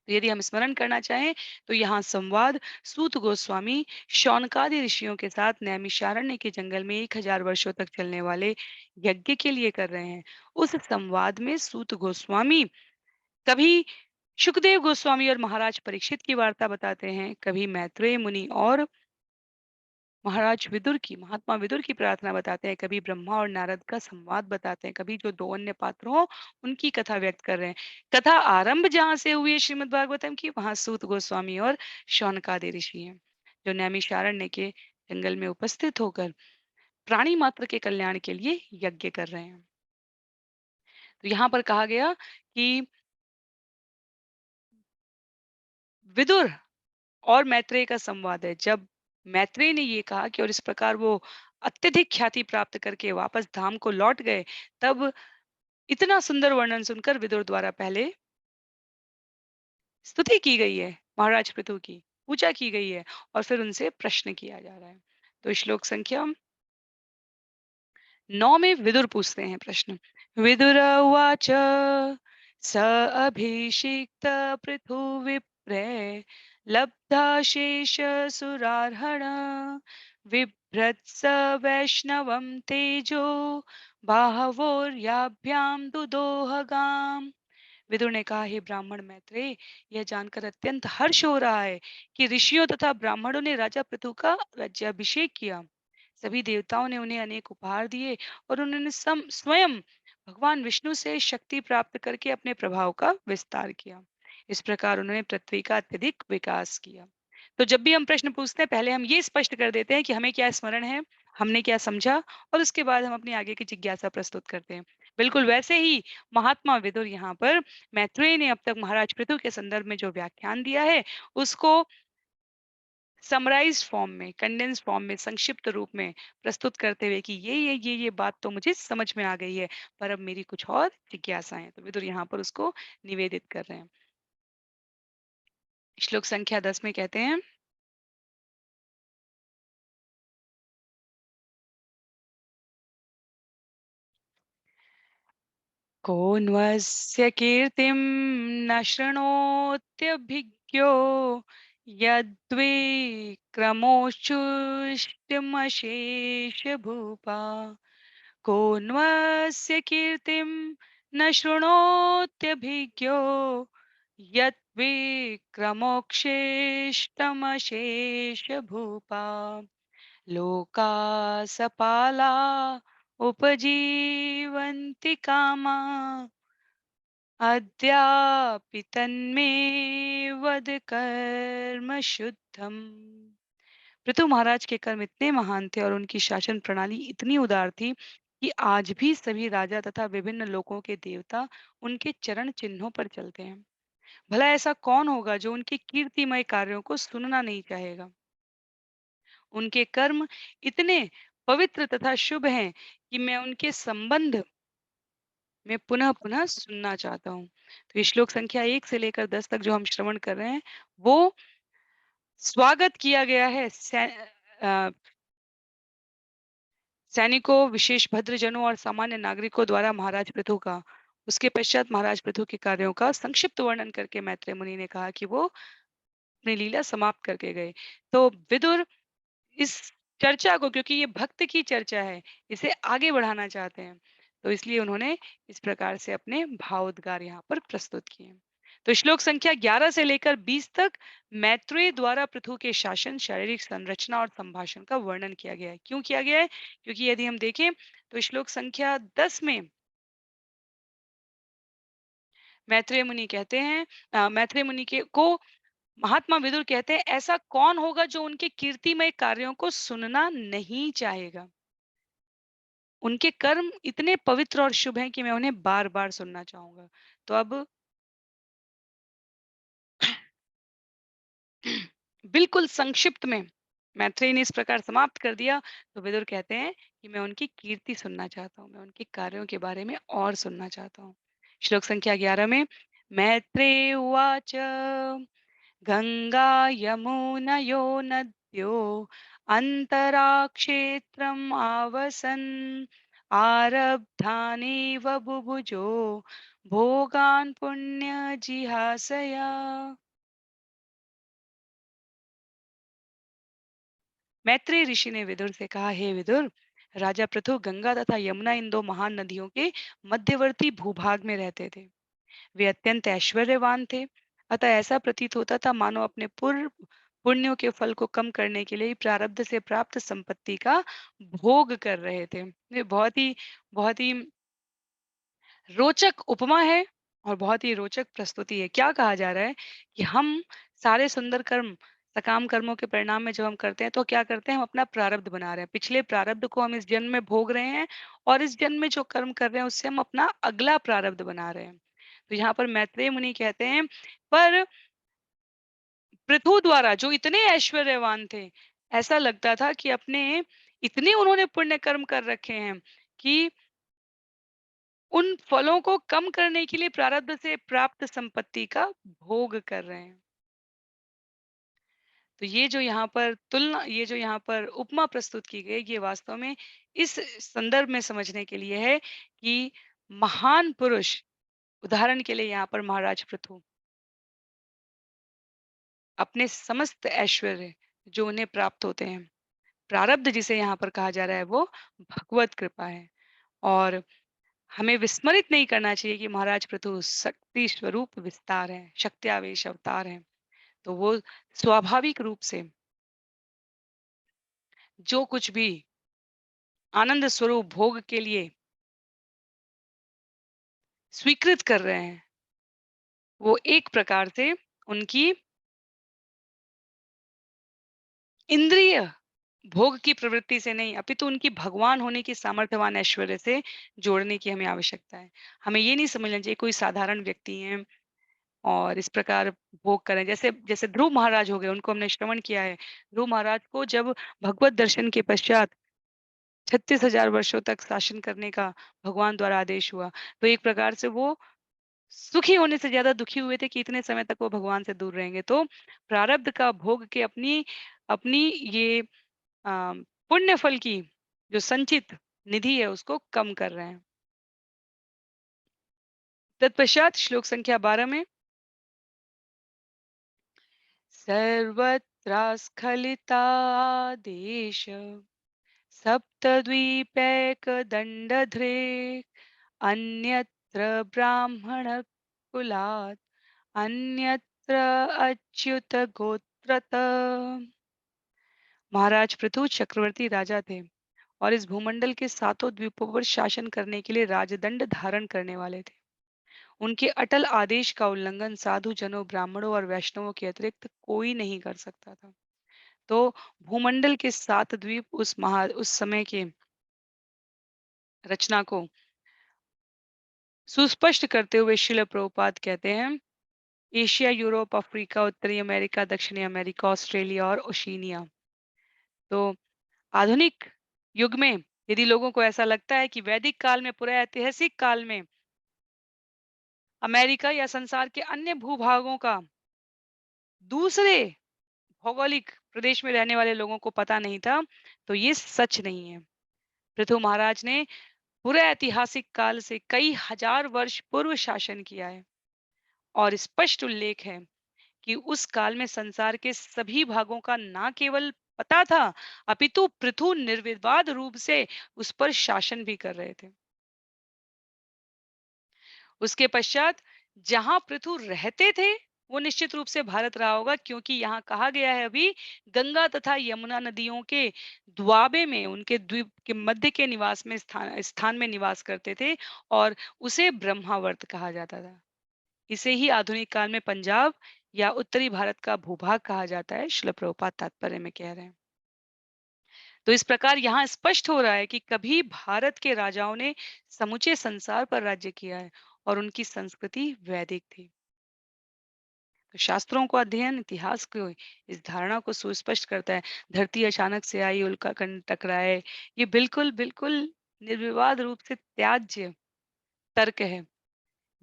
तो यदि हम स्मरण करना चाहें तो यहाँ संवाद सूत गोस्वामी शौनकादि ऋषियों के साथ नैमिषारण्य के जंगल में 1000 वर्षों तक चलने वाले यज्ञ के लिए कर रहे हैं। उस संवाद में सूत गोस्वामी कभी सुखदेव गोस्वामी और महाराज परीक्षित की वार्ता बताते हैं, कभी मैत्रेय मुनि और महाराज विदुर की महात्मा विदुर की प्रार्थना बताते हैं, कभी ब्रह्मा और नारद का संवाद बताते हैं, कभी जो दो अन्य पात्र हों उनकी कथा व्यक्त कर रहे हैं। कथा आरंभ जहाँ से हुई है श्रीमद् भागवतम की, वहां सूत गोस्वामी और शौनकादि ऋषि हैं, जो नैमिषारण्य के जंगल में उपस्थित होकर प्राणी मात्र के कल्याण के लिए यज्ञ कर रहे हैं। तो यहाँ पर कहा गया कि विदुर और मैत्रेय का संवाद है। जब मैत्रेय ने ये कहा कि और इस प्रकार वो अत्यधिक ख्याति प्राप्त करके वापस धाम को लौट गए, तब इतना सुंदर वर्णन सुनकर विदुर द्वारा पहले स्तुति की गई है महाराज पृथु की, पूजा की गई है और फिर उनसे प्रश्न किया जा रहा है। तो श्लोक संख्या 9 में विदुर पूछते हैं प्रश्न। विदुर उवाच स अभिषिक्त पृथु विप्रे लब्धा शेष सुरार्हण बिभ्रत्स वैष्णवं तेजो बाहवोर्याभ्याम दुदोहगाम। विदुर ने कहा, हे ब्राह्मण मैत्रेय, यह जानकर अत्यंत हर्ष हो रहा है कि ऋषियों तथा ब्राह्मणों ने राजा पृथु का राज्याभिषेक किया। सभी देवताओं ने उन्हें अनेक उपहार दिए और उन्होंने स्वयं भगवान विष्णु से शक्ति प्राप्त करके अपने प्रभाव का विस्तार किया। इस प्रकार उन्होंने पृथ्वी का अत्यधिक विकास किया। तो जब भी हम प्रश्न पूछते हैं, पहले हम ये स्पष्ट कर देते हैं कि हमें क्या स्मरण है, हमने क्या समझा, और उसके बाद हम अपनी आगे की जिज्ञासा प्रस्तुत करते हैं। बिल्कुल वैसे ही महात्मा विदुर यहाँ पर मैत्रेय ने अब तक महाराज पृथु के संदर्भ में जो व्याख्यान दिया है, उसको समराइज्ड फॉर्म में, कंडेंस फॉर्म में, संक्षिप्त रूप में प्रस्तुत करते हुए कि ये बात तो मुझे समझ में आ गई है, पर अब मेरी कुछ और जिज्ञासाएं हैं। तो विदुर यहाँ पर उसको निवेदित कर रहे हैं। श्लोक संख्या 10 में कहते हैं, कोन्वस्य कीर्तिं न शृणोत्यभिज्ञो यद्विक्रमोच्चुष्टमशेष भूपा। कोन्वस्य कीर्तिं न शृणोत्यभिज्ञो यद्विक्रमोक्षिष्टमशेष भूपा। लोका सपाला उपजीवन्ति कामा अद्यापि तन्मे वद कर्म शुद्धम। पृथु महाराज के कर्म इतने महान थे और उनकी शासन प्रणाली इतनी उदार थी कि आज भी सभी राजा तथा विभिन्न लोकों के देवता उनके चरण चिन्हों पर चलते हैं। भला ऐसा कौन होगा जो उनके कीर्तिमय कार्यों को सुनना नहीं चाहेगा। उनके कर्म इतने पवित्र तथा शुभ हैं कि मैं उनके संबंध में पुनः पुनः सुनना चाहता हूँ। तो ये श्लोक संख्या 1 से लेकर 10 तक जो हम श्रवण कर रहे हैं, वो स्वागत किया गया है सैनिकों, विशेष भद्रजनों और सामान्य नागरिकों द्वारा महाराज पृथु का। उसके पश्चात महाराज पृथु के कार्यों का संक्षिप्त वर्णन करके मैत्रेय मुनि ने कहा कि वो अपनी लीला समाप्त करके गए। तो विदुर इस चर्चा को, क्योंकि ये भक्त की चर्चा है, इसे आगे बढ़ाना चाहते हैं, तो इसलिए उन्होंने इस प्रकार से अपने भावोद्गार यहाँ पर प्रस्तुत किए। तो श्लोक संख्या 11 से लेकर 20 तक मैत्रेय द्वारा पृथु के शासन, शारीरिक संरचना और संभाषण का वर्णन किया गया है। क्यों किया गया है? क्योंकि यदि हम देखें तो श्लोक संख्या 10 में मैत्रेय मुनि कहते हैं, मैत्रेय मुनि के को महात्मा विदुर कहते हैं, ऐसा कौन होगा जो उनके कीर्तिमय कार्यों को सुनना नहीं चाहेगा। उनके कर्म इतने पवित्र और शुभ हैं कि मैं उन्हें बार-बार सुनना चाहूँगा। तो अब बिल्कुल संक्षिप्त में मैत्रेय ने इस प्रकार समाप्त कर दिया, तो विदुर कहते हैं कि मैं उनकी कीर्ति सुनना चाहता हूँ, मैं उनके कार्यों के बारे में और सुनना चाहता हूँ। श्लोक संख्या 11 में मैत्रेय उवाच गंगा यमुनयो नद्यो अन्तराक्षेत्रम् आवसन् आरब्धानेव बुभुजो भोगान् पुण्यजिहासया। मैत्रेय ऋषि ने विदुर से कहा, हे विदुर, राजा पृथु गंगा तथा यमुना इन दो महान नदियों के मध्यवर्ती भूभाग में रहते थे। वे अत्यंत ऐश्वर्यवान थे। अतः ऐसा प्रतीत होता था मानो अपने पूर्व पुण्यों के फल को कम करने के लिए ही प्रारब्ध से प्राप्त संपत्ति का भोग कर रहे थे। ये बहुत ही रोचक उपमा है और बहुत ही रोचक प्रस्तुति है। क्या कहा जा रहा है कि हम सारे सुंदर कर्म, सकाम कर्मों के परिणाम में जब हम करते हैं तो क्या करते हैं, हम अपना प्रारब्ध बना रहे हैं। पिछले प्रारब्ध को हम इस जन्म में भोग रहे हैं और इस जन्म में जो कर्म कर रहे हैं उससे हम अपना अगला प्रारब्ध बना रहे हैं। तो यहाँ पर मैत्रेय मुनि कहते हैं, पर पृथु द्वारा जो इतने ऐश्वर्यवान थे, ऐसा लगता था कि अपने इतने उन्होंने पुण्य कर्म कर रखे हैं कि उन फलों को कम करने के लिए प्रारब्ध से प्राप्त संपत्ति का भोग कर रहे हैं। तो ये जो यहाँ पर उपमा प्रस्तुत की गई, ये वास्तव में इस संदर्भ में समझने के लिए है कि महान पुरुष, उदाहरण के लिए यहाँ पर महाराज पृथु, अपने समस्त ऐश्वर्य जो उन्हें प्राप्त होते हैं, प्रारब्ध जिसे यहाँ पर कहा जा रहा है, वो भगवत कृपा है। और हमें विस्मरित नहीं करना चाहिए कि महाराज पृथु शक्ति स्वरूप विस्तार है, शक्त्यावेश अवतार है। तो वो स्वाभाविक रूप से जो कुछ भी आनंद स्वरूप भोग के लिए स्वीकृत कर रहे हैं, वो एक प्रकार से उनकी इंद्रिय भोग की प्रवृत्ति से नहीं, अपितु उनकी भगवान होने की सामर्थ्यवान ऐश्वर्य से जोड़ने की हमें आवश्यकता है। हमें ये नहीं समझना चाहिए कोई साधारण व्यक्ति है और इस प्रकार भोग करें। जैसे जैसे ध्रुव महाराज हो गए, उनको हमने श्रवण किया है। ध्रुव महाराज को जब भगवत दर्शन के पश्चात 36,000 वर्षों तक शासन करने का भगवान द्वारा आदेश हुआ, तो एक प्रकार से वो सुखी होने से ज़्यादा दुखी हुए थे कि इतने समय तक वो भगवान से दूर रहेंगे। तो प्रारब्ध का भोग के अपनी अपनी ये पुण्य फल की जो संचित निधि है उसको कम कर रहे हैं। तत्पश्चात श्लोक संख्या 12 में सर्वत्रास्खलितादेश सप्तद्वीपैकदण्डध्रे अन्यत्र ब्राह्मणकुलात् अन्यत्र अच्युतगोत्रत। महाराज पृथु चक्रवर्ती राजा थे और इस भूमंडल के सातों द्वीपों पर शासन करने के लिए राजदंड धारण करने वाले थे। उनके अटल आदेश का उल्लंघन साधु जनों, ब्राह्मणों और वैष्णवों के अतिरिक्त कोई नहीं कर सकता था। तो भूमंडल के सात द्वीप उस समय के रचना को सुस्पष्ट करते हुए शिल प्रभुपाद कहते हैं, एशिया, यूरोप, अफ्रीका, उत्तरी अमेरिका, दक्षिणी अमेरिका, ऑस्ट्रेलिया और ओशिनिया। तो आधुनिक युग में यदि लोगों को ऐसा लगता है कि वैदिक काल में, पूरा ऐतिहासिक काल में अमेरिका या संसार के अन्य भूभागों का दूसरे भौगोलिक प्रदेश में रहने वाले लोगों को पता नहीं था, तो ये सच नहीं है। पृथु महाराज ने पूरे ऐतिहासिक काल से कई हजार वर्ष पूर्व शासन किया है और स्पष्ट उल्लेख है कि उस काल में संसार के सभी भागों का ना केवल पता था, अपितु पृथु निर्विवाद रूप से उस पर शासन भी कर रहे थे। उसके पश्चात जहां पृथु रहते थे वो निश्चित रूप से भारत रहा होगा, क्योंकि यहाँ कहा गया है अभी गंगा तथा यमुना नदियों के द्वाबे में, उनके द्वीप के मध्य के निवास में स्थान स्थान में निवास करते थे और उसे ब्रह्मावर्त कहा जाता था। इसे ही आधुनिक काल में पंजाब या उत्तरी भारत का भूभाग कहा जाता है, श्रील प्रभुपाद तात्पर्य में कह रहे हैं। तो इस प्रकार यहाँ स्पष्ट हो रहा है कि कभी भारत के राजाओं ने समूचे संसार पर राज्य किया है और उनकी संस्कृति वैदिक थी। तो शास्त्रों को अध्ययन इतिहास को इस धारणा को सुस्पष्ट करता है। धरती अचानक से आई, उल्काखंड टकराए, ये बिल्कुल बिल्कुल निर्विवाद रूप से त्याज्य तर्क है।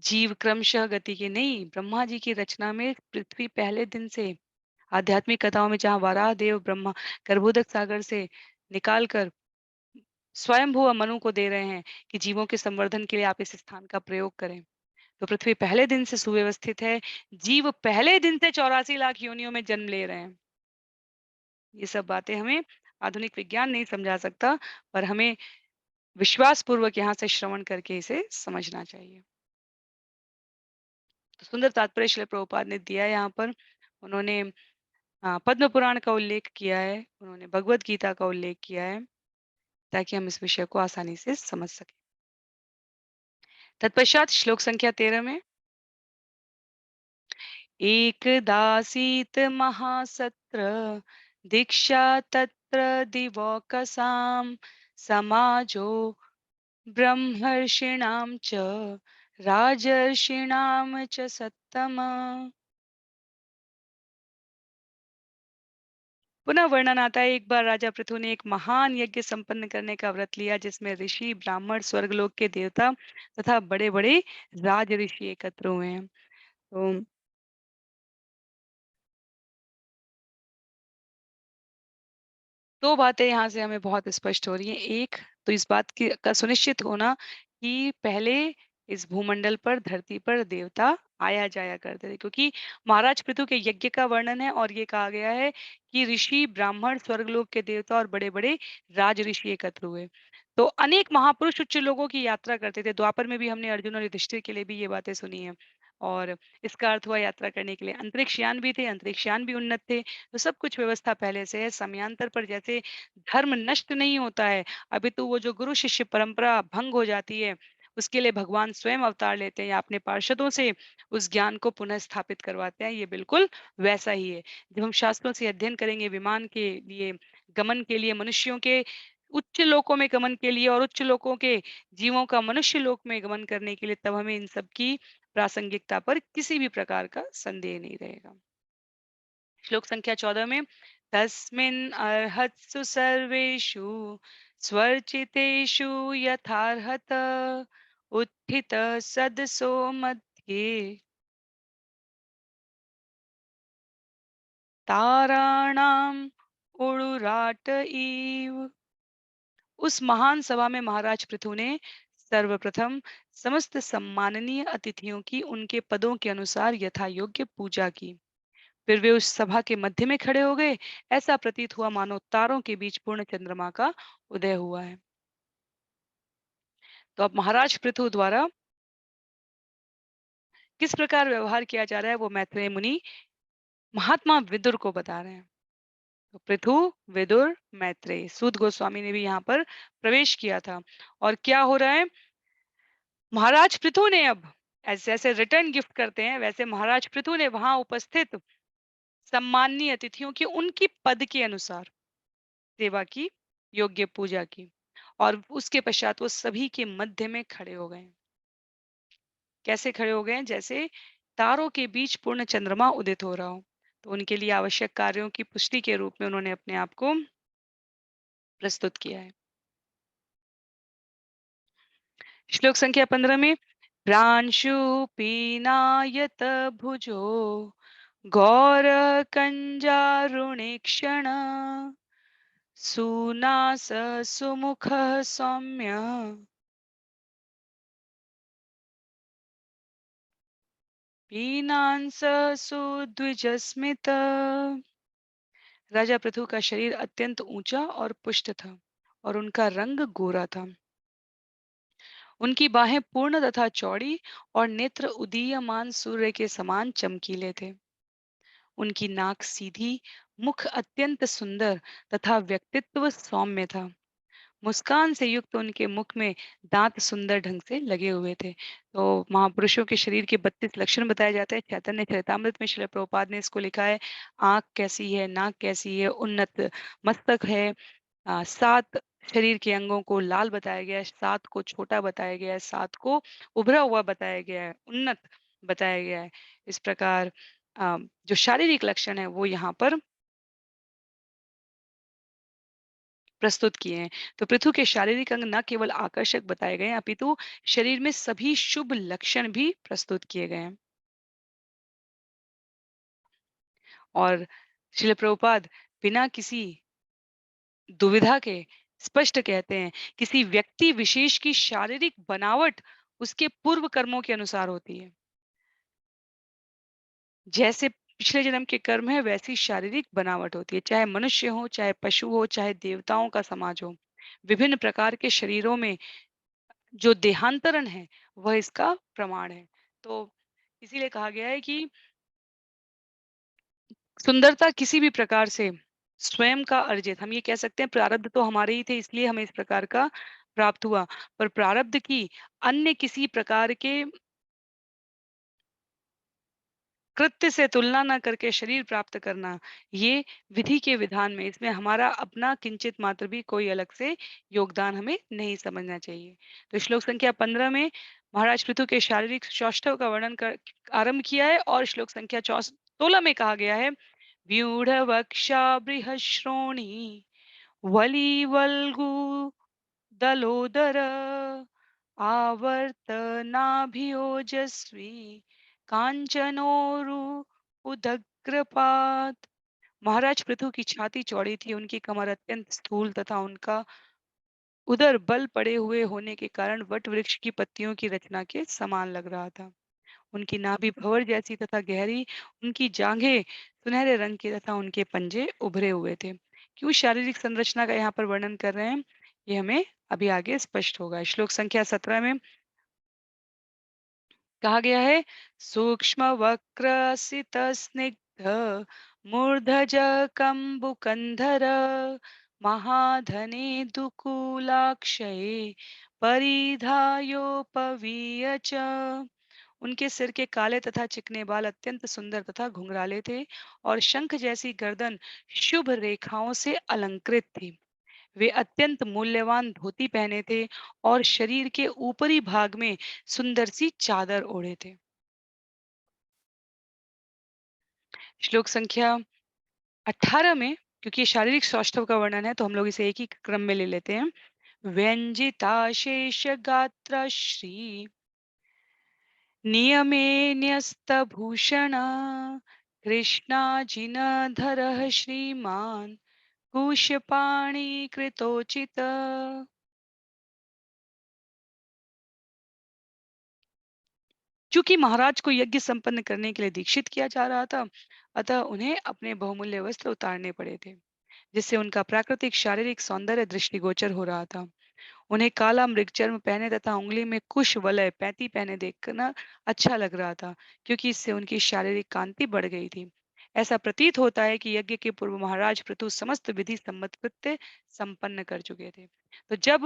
जीव क्रमशः गति के नहीं, ब्रह्मा जी की रचना में पृथ्वी पहले दिन से, आध्यात्मिक कथाओं में जहाँ वराह देव ब्रह्मा गर्भोदक सागर से निकाल कर स्वयंभू मनु को दे रहे हैं कि जीवों के संवर्धन के लिए आप इस स्थान का प्रयोग करें। तो पृथ्वी पहले दिन से सुव्यवस्थित है, जीव पहले दिन से 84 लाख योनियों में जन्म ले रहे हैं। ये सब बातें हमें आधुनिक विज्ञान नहीं समझा सकता, पर हमें विश्वास पूर्वक यहाँ से श्रवण करके इसे समझना चाहिए। तो सुंदर तात्पर्य श्रील प्रभुपाद ने दिया है यहाँ पर। उन्होंने पद्म पुराण का उल्लेख किया है, उन्होंने भगवत गीता का उल्लेख किया है, ताकि हम इस विषय को आसानी से समझ सकें। तत्पश्चात श्लोक संख्या 13 में एकदासीत महासत्र दीक्षा तत्र दिवोकसाम समाजो ब्रह्मर्षिणां च राजर्षिणां च सत्तम। पुनः वर्णन आता है, एक बार राजा पृथु ने एक महान यज्ञ संपन्न करने का व्रत लिया, जिसमें ऋषि ब्राह्मण स्वर्गलोक के देवता तथा बड़े बड़े राज ऋषि एकत्र हुए हैं। तो दो बातें यहाँ से हमें बहुत स्पष्ट हो रही हैं। एक तो इस बात की का सुनिश्चित होना कि पहले इस भूमंडल पर, धरती पर देवता आया जाया करते थे, क्योंकि महाराज पृथु के यज्ञ का वर्णन है और ये कहा गया है कि ऋषि ब्राह्मण स्वर्गलोक के देवता और बड़े बड़े राज ऋषि एकत्र हुए। तो अनेक महापुरुष उच्च लोगों की यात्रा करते थे। द्वापर में भी हमने अर्जुन और युधिष्ठिर के लिए भी ये बातें सुनी है। और इसका अर्थ हुआ यात्रा करने के लिए अंतरिक्षयान भी थे, अंतरिक्षयान भी उन्नत थे। तो सब कुछ व्यवस्था पहले से है। समयांतर पर जैसे धर्म नष्ट नहीं होता है, अपितु वो जो गुरु शिष्य परंपरा भंग हो जाती है, उसके लिए भगवान स्वयं अवतार लेते हैं या अपने पार्षदों से उस ज्ञान को पुनः स्थापित करवाते हैं। ये बिल्कुल वैसा ही है। जब हम शास्त्रों से अध्ययन करेंगे विमान के लिए, गमन के लिए, मनुष्यों के उच्च लोकों में गमन के लिए और उच्च लोकों के जीवों का मनुष्य लोक में गमन करने के लिए, तब हमें इन सब की प्रासंगिकता पर किसी भी प्रकार का संदेह नहीं रहेगा। श्लोक संख्या 14 में तस्मिन् अर्हत्सु सर्वेषु स्वर्चितेषु यथार्हत उत्थित सदसो मध्ये ताराणाम उड़ुराट इव। उस महान सभा में महाराज पृथु ने सर्वप्रथम समस्त सम्माननीय अतिथियों की उनके पदों के अनुसार यथा योग्य पूजा की। फिर वे उस सभा के मध्य में खड़े हो गए। ऐसा प्रतीत हुआ मानो तारों के बीच पूर्ण चंद्रमा का उदय हुआ है। तो अब महाराज पृथु द्वारा किस प्रकार व्यवहार किया जा रहा है, वो मैत्रेय मुनि महात्मा विदुर को बता रहे हैं। तो पृथु, विदुर, मैत्रेय, सूत गोस्वामी ने भी यहाँ पर प्रवेश किया था। और क्या हो रहा है, महाराज पृथु ने अब ऐसे जैसे रिटर्न गिफ्ट करते हैं, वैसे महाराज पृथु ने वहां उपस्थित सम्माननीय अतिथियों की उनकी पद के अनुसार सेवा की, योग्य पूजा की। और उसके पश्चात वो सभी के मध्य में खड़े हो गए। कैसे खड़े हो गए हैं? जैसे तारों के बीच पूर्ण चंद्रमा उदित हो रहा हो। तो उनके लिए आवश्यक कार्यों की पुष्टि के रूप में उन्होंने अपने आप को प्रस्तुत किया है। श्लोक संख्या 15 में प्रांशु पीनायत भुजो गौर कंजारुणेक्षण सुनास सुमुख सौम्य पीनांस सुद्विजस्मित। राजा पृथु का शरीर अत्यंत ऊंचा और पुष्ट था और उनका रंग गोरा था। उनकी बाहें पूर्ण तथा चौड़ी और नेत्र उदीयमान सूर्य के समान चमकीले थे। उनकी नाक सीधी, मुख अत्यंत सुंदर तथा व्यक्तित्व सौम्य था। मुस्कान से युक्त उनके मुख में दांत सुंदर ढंग से लगे हुए थे। तो महापुरुषों के शरीर के 32 लक्षण बताए जाते हैं। चैतन्य चरितामृत में श्रील प्रभुपाद ने इसको लिखा है। आंख कैसी है, नाक कैसी है, उन्नत मस्तक है। 7 शरीर के अंगों को लाल बताया गया है, 7 को छोटा बताया गया है, 7 को उभरा हुआ बताया गया है, उन्नत बताया गया है। इस प्रकार जो शारीरिक लक्षण है वो यहाँ पर प्रस्तुत किए हैं। तो पृथु के शारीरिक अंग न केवल आकर्षक बताए गए हैं, अपितु शरीर में सभी शुभ लक्षण भी प्रस्तुत किए गए हैं। और श्रील प्रभुपाद बिना किसी दुविधा के स्पष्ट कहते हैं, किसी व्यक्ति विशेष की शारीरिक बनावट उसके पूर्व कर्मों के अनुसार होती है। जैसे पिछले जन्म के कर्म है वैसी शारीरिक बनावट होती है, चाहे मनुष्य हो, चाहे पशु हो, चाहे देवताओं का समाज हो। विभिन्न प्रकार के शरीरों में जो देहांतरण है, वह इसका प्रमाण है। तो इसीलिए कहा गया है कि सुंदरता किसी भी प्रकार से स्वयं का अर्जित, हम ये कह सकते हैं प्रारब्ध तो हमारे ही थे इसलिए हमें इस प्रकार का प्राप्त हुआ, पर प्रारब्ध की अन्य किसी प्रकार के कृत्य से तुलना ना करके शरीर प्राप्त करना, ये विधि के विधान में इसमें हमारा अपना किंचित मात्र भी कोई अलग से योगदान हमें नहीं समझना चाहिए। तो श्लोक संख्या 15 में महाराज पृथु के शारीरिक सौष्ठव का वर्णन कर आरंभ किया है और श्लोक संख्या 16 में कहा गया है व्यूढ़ वक्षा बृहश्रोणी वली वल्गु दलोदर आवर्तनाभियोजस्वी कांचनोरु उदग्रपात। महाराज पृथु की छाती चौड़ी थी, उनकी कमर अत्यंत स्थूल तथा उनका उदर बल पड़े हुए होने के कारण वट वृक्ष की पत्तियों की रचना के समान लग रहा था। उनकी नाभि भंवर जैसी तथा गहरी, उनकी जांघें सुनहरे रंग की तथा उनके पंजे उभरे हुए थे। क्यों शारीरिक संरचना का यहाँ पर वर्णन कर रहे हैं, ये हमें अभी आगे स्पष्ट होगा। श्लोक संख्या 17 में कहा गया है सूक्ष्म वक्र सित स्निग्ध मूर्धज कंबुकंधर महाधने दुकूलाक्षये परिधायोपवीय च। उनके सिर के काले तथा चिकने बाल अत्यंत सुंदर तथा घुंघराले थे और शंख जैसी गर्दन शुभ रेखाओं से अलंकृत थी। वे अत्यंत मूल्यवान धोती पहने थे और शरीर के ऊपरी भाग में सुंदर सी चादर ओढ़े थे। श्लोक संख्या 18 में, क्योंकि ये शारीरिक सौष्ठव का वर्णन है तो हम लोग इसे एक ही क्रम में ले लेते हैं। व्यंजिता शेष गात्र श्री नियमे न्यस्तभूषण कृष्णाजिनधरः श्रीमान् कुशपाणि कृतोचित। चूंकि महाराज को यज्ञ संपन्न करने के लिए दीक्षित किया जा रहा था, अतः उन्हें अपने बहुमूल्य वस्त्र उतारने पड़े थे, जिससे उनका प्राकृतिक शारीरिक सौंदर्य दृष्टिगोचर हो रहा था। उन्हें काला मृगचर्म पहने तथा उंगली में कुश वलय पैती पहने देखना अच्छा लग रहा था, क्योंकि इससे उनकी शारीरिक कांति बढ़ गई थी। ऐसा प्रतीत होता है कि यज्ञ के पूर्व महाराज पृथु समस्त विधि सम्मत कृत्य संपन्न कर चुके थे। तो जब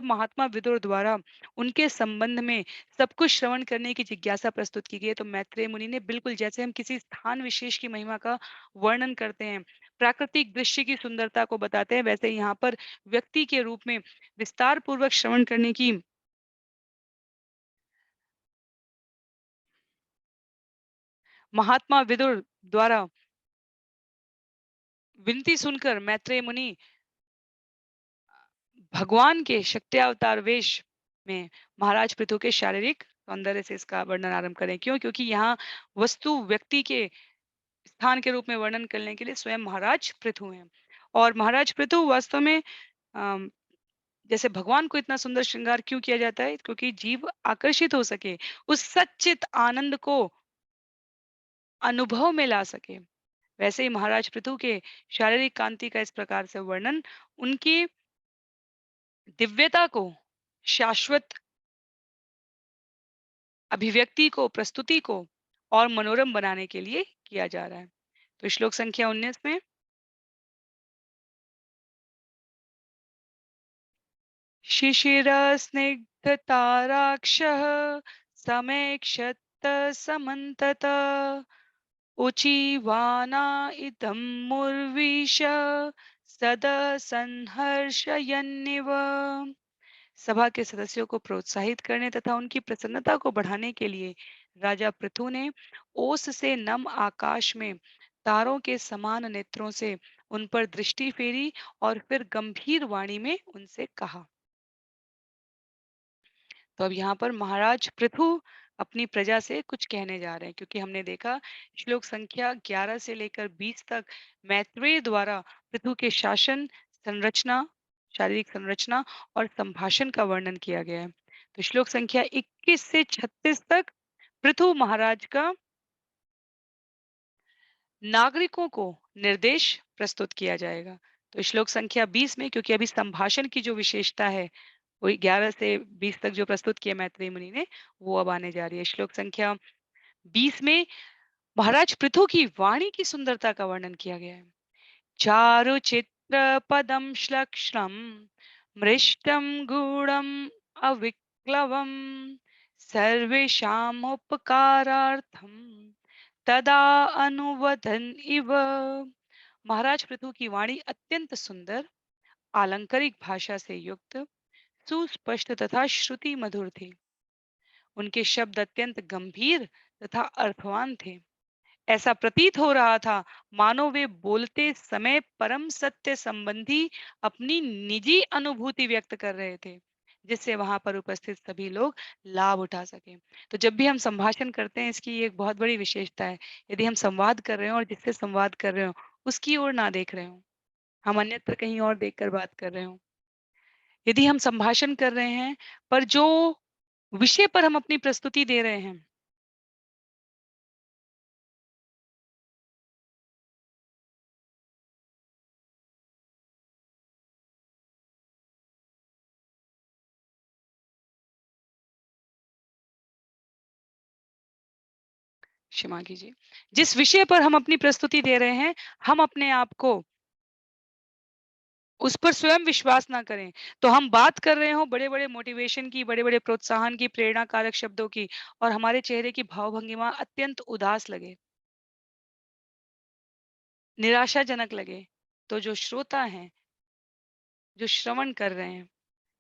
महात्मा विदुर द्वारा उनके संबंध में सब कुछ श्रवण करने की जिज्ञासा प्रस्तुत की गई, तो मैत्रेय मुनि ने बिल्कुल जैसे हम किसी स्थान विशेष की महिमा का वर्णन करते हैं, प्राकृतिक दृश्य की सुंदरता को बताते हैं, वैसे यहाँ पर व्यक्ति के रूप में विस्तार पूर्वक श्रवण करने की महात्मा विदुर द्वारा विनती सुनकर मैत्रेय मुनि भगवान के शक्त्यावतार वेश में महाराज पृथु के शारीरिक सौंदर्य से इसका वर्णन आरंभ करें। क्यों? क्योंकि यहाँ वस्तु व्यक्ति के स्थान के रूप में वर्णन करने के लिए स्वयं महाराज पृथु हैं। और महाराज पृथु वास्तव में अम, जैसे भगवान को इतना सुंदर श्रृंगार क्यों किया जाता है? क्योंकि जीव आकर्षित हो सके, उस सच्चित आनंद को अनुभव में ला सके। वैसे ही महाराज पृथु के शारीरिक कांति का इस प्रकार से वर्णन उनकी दिव्यता को, शाश्वत अभिव्यक्ति को, प्रस्तुति को और मनोरम बनाने के लिए किया जा रहा है। तो श्लोक संख्या 19 में शिशिर स्निग्ध ताराक्षः समेक्षत समन्तत उचीवाना इदं मुर्विश सदसंहर्षयन्निव। सभा के सदस्यों को प्रोत्साहित करने तथा उनकी प्रसन्नता को बढ़ाने के लिए राजा पृथु ने ओस से नम आकाश में तारों के समान नेत्रों से उन पर दृष्टि फेरी और फिर गंभीर वाणी में उनसे कहा। तो अब यहाँ पर महाराज पृथु अपनी प्रजा से कुछ कहने जा रहे हैं, क्योंकि हमने देखा श्लोक संख्या 11 से लेकर 20 तक मैत्रेय द्वारा पृथु के शासन, संरचना शारीरिक संरचना और संभाषण का वर्णन किया गया है। तो श्लोक संख्या 21 से 36 तक पृथु महाराज का नागरिकों को निर्देश प्रस्तुत किया जाएगा। तो श्लोक संख्या 20 में, क्योंकि अभी संभाषण की जो विशेषता है वो 11 से 20 तक जो प्रस्तुत किया मैत्रेयी मुनि ने, वो अब आने जा रही है। श्लोक संख्या 20 में महाराज पृथु की वाणी की सुंदरता का वर्णन किया गया है। चारु चित्र पदम श्लक्ष्णम मृष्टम गूढ़म अविक्लवम सर्वेषाम उपकारार्थम तदा अनुवदन इव। महाराज पृथु की वाणी अत्यंत सुंदर, आलंकारिक भाषा से युक्त, सुस्पष्ट तथा श्रुति मधुर थी। उनके शब्द अत्यंत गंभीर तथा अर्थवान थे। ऐसा प्रतीत हो रहा था मानो वे बोलते समय परम सत्य संबंधी अपनी निजी अनुभूति व्यक्त कर रहे थे, जिससे वहां पर उपस्थित सभी लोग लाभ उठा सके। तो जब भी हम संभाषण करते हैं, इसकी एक बहुत बड़ी विशेषता है। यदि हम संवाद कर रहे हो और जिससे संवाद कर रहे हो उसकी ओर ना देख रहे हो, हम अन्यत्र कहीं और देखकर बात कर रहे हो, यदि हम संभाषण कर रहे हैं पर जो विषय पर हम अपनी प्रस्तुति दे रहे हैं, क्षमा कीजिए, जिस विषय पर हम अपनी प्रस्तुति दे रहे हैं, हम अपने आप को उस पर स्वयं विश्वास ना करें। तो हम बात कर रहे हो बड़े-बड़े मोटिवेशन की, बड़े-बड़े प्रोत्साहन की, प्रेरणाकारक शब्दों की, और हमारे चेहरे की भाव-भंगिमा अत्यंत उदास लगे, निराशाजनक लगे, तो जो श्रोता हैं, जो श्रवण कर रहे हैं,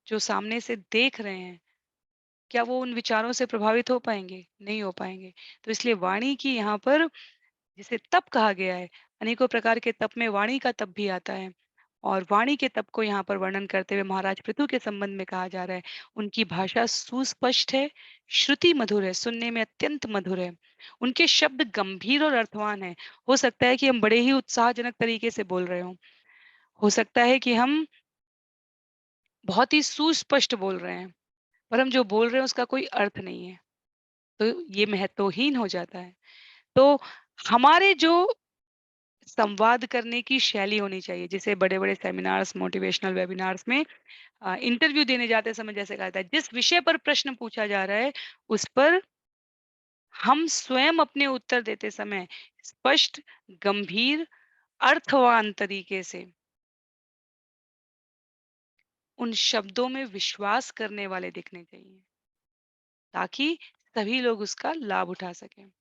जो सामने से देख रहे हैं, क्या वो उन विचारों से प्रभावित हो पाएँगे? नहीं हो पाएँगे। तो इसलिए वाणी की यहाँ पर, जिसे तप कहा गया है, अनेकों प्रकार के तप में वाणी का तप भी आता है। और वाणी के तप को यहाँ पर वर्णन करते हुए महाराज पृथु के संबंध में कहा जा रहा है, उनकी भाषा सुस्पष्ट है, श्रुति मधुर है, सुनने में अत्यंत मधुर है। उनके शब्द गंभीर और अर्थवान है। हो सकता है कि हम बड़े ही उत्साहजनक तरीके से बोल रहे हों। हो सकता है कि हम बहुत ही सुस्पष्ट बोल रहे हैं, पर हम जो बोल रहे हैं उसका कोई अर्थ नहीं है। तो ये महत्वहीन हो जाता है। तो हमारे जो संवाद करने की शैली होनी चाहिए, जिसे बड़े-बड़े सेमिनार्स, मोटिवेशनल वेबिनार्स में इंटरव्यू देने जाते समय जैसे कहा था, जिस विषय पर प्रश्न पूछा जा रहा है, उस पर हम स्वयं अपने उत्तर देते समय स्पष्ट, गंभीर, अर्थवान तरीके से उन शब्दों में विश्वास करने वाले दिखने चाहिए, ताकि सभी लोग उसका लाभ उठा सकें।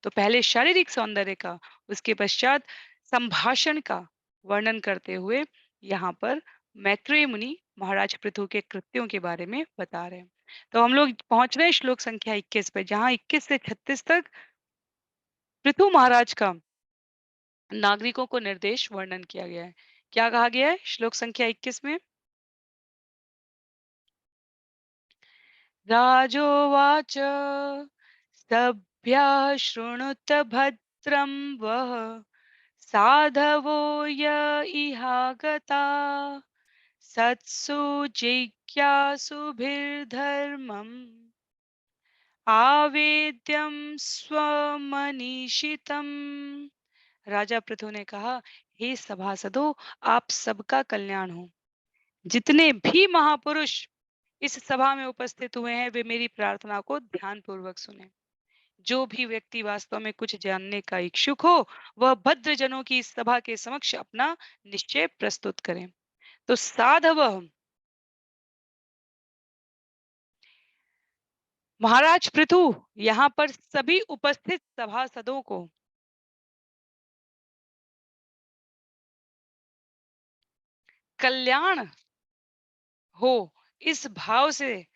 तो पहले शारीरिक सौंदर्य का, उसके पश्चात संभाषण का वर्णन करते हुए यहाँ पर मैत्रेय मुनि महाराज पृथु के कृत्यों के बारे में बता रहे हैं। तो हम लोग पहुंच रहे हैं श्लोक संख्या 21 पे, जहां 21 से 36 तक पृथु महाराज का नागरिकों को निर्देश वर्णन किया गया है। क्या कहा गया है श्लोक संख्या 21 में? राजोवाच सभ्या शृणुत भद्रं वः साधवो य इहागता सत्सु जिज्ञासुभिर्धर्मम् आवेद्यम स्वमनीषितम्। राजा पृथु ने कहा, हे सभासदों, आप सबका कल्याण हो। जितने भी महापुरुष इस सभा में उपस्थित हुए हैं, वे मेरी प्रार्थना को ध्यान पूर्वक सुने। जो भी व्यक्ति वास्तव में कुछ जानने का इच्छुक हो, वह भद्र जनों की इस सभा के समक्ष अपना निश्चय प्रस्तुत करें। तो साधव महाराज पृथु यहाँ पर सभी उपस्थित सभासदों को कल्याण हो, इस भाव से,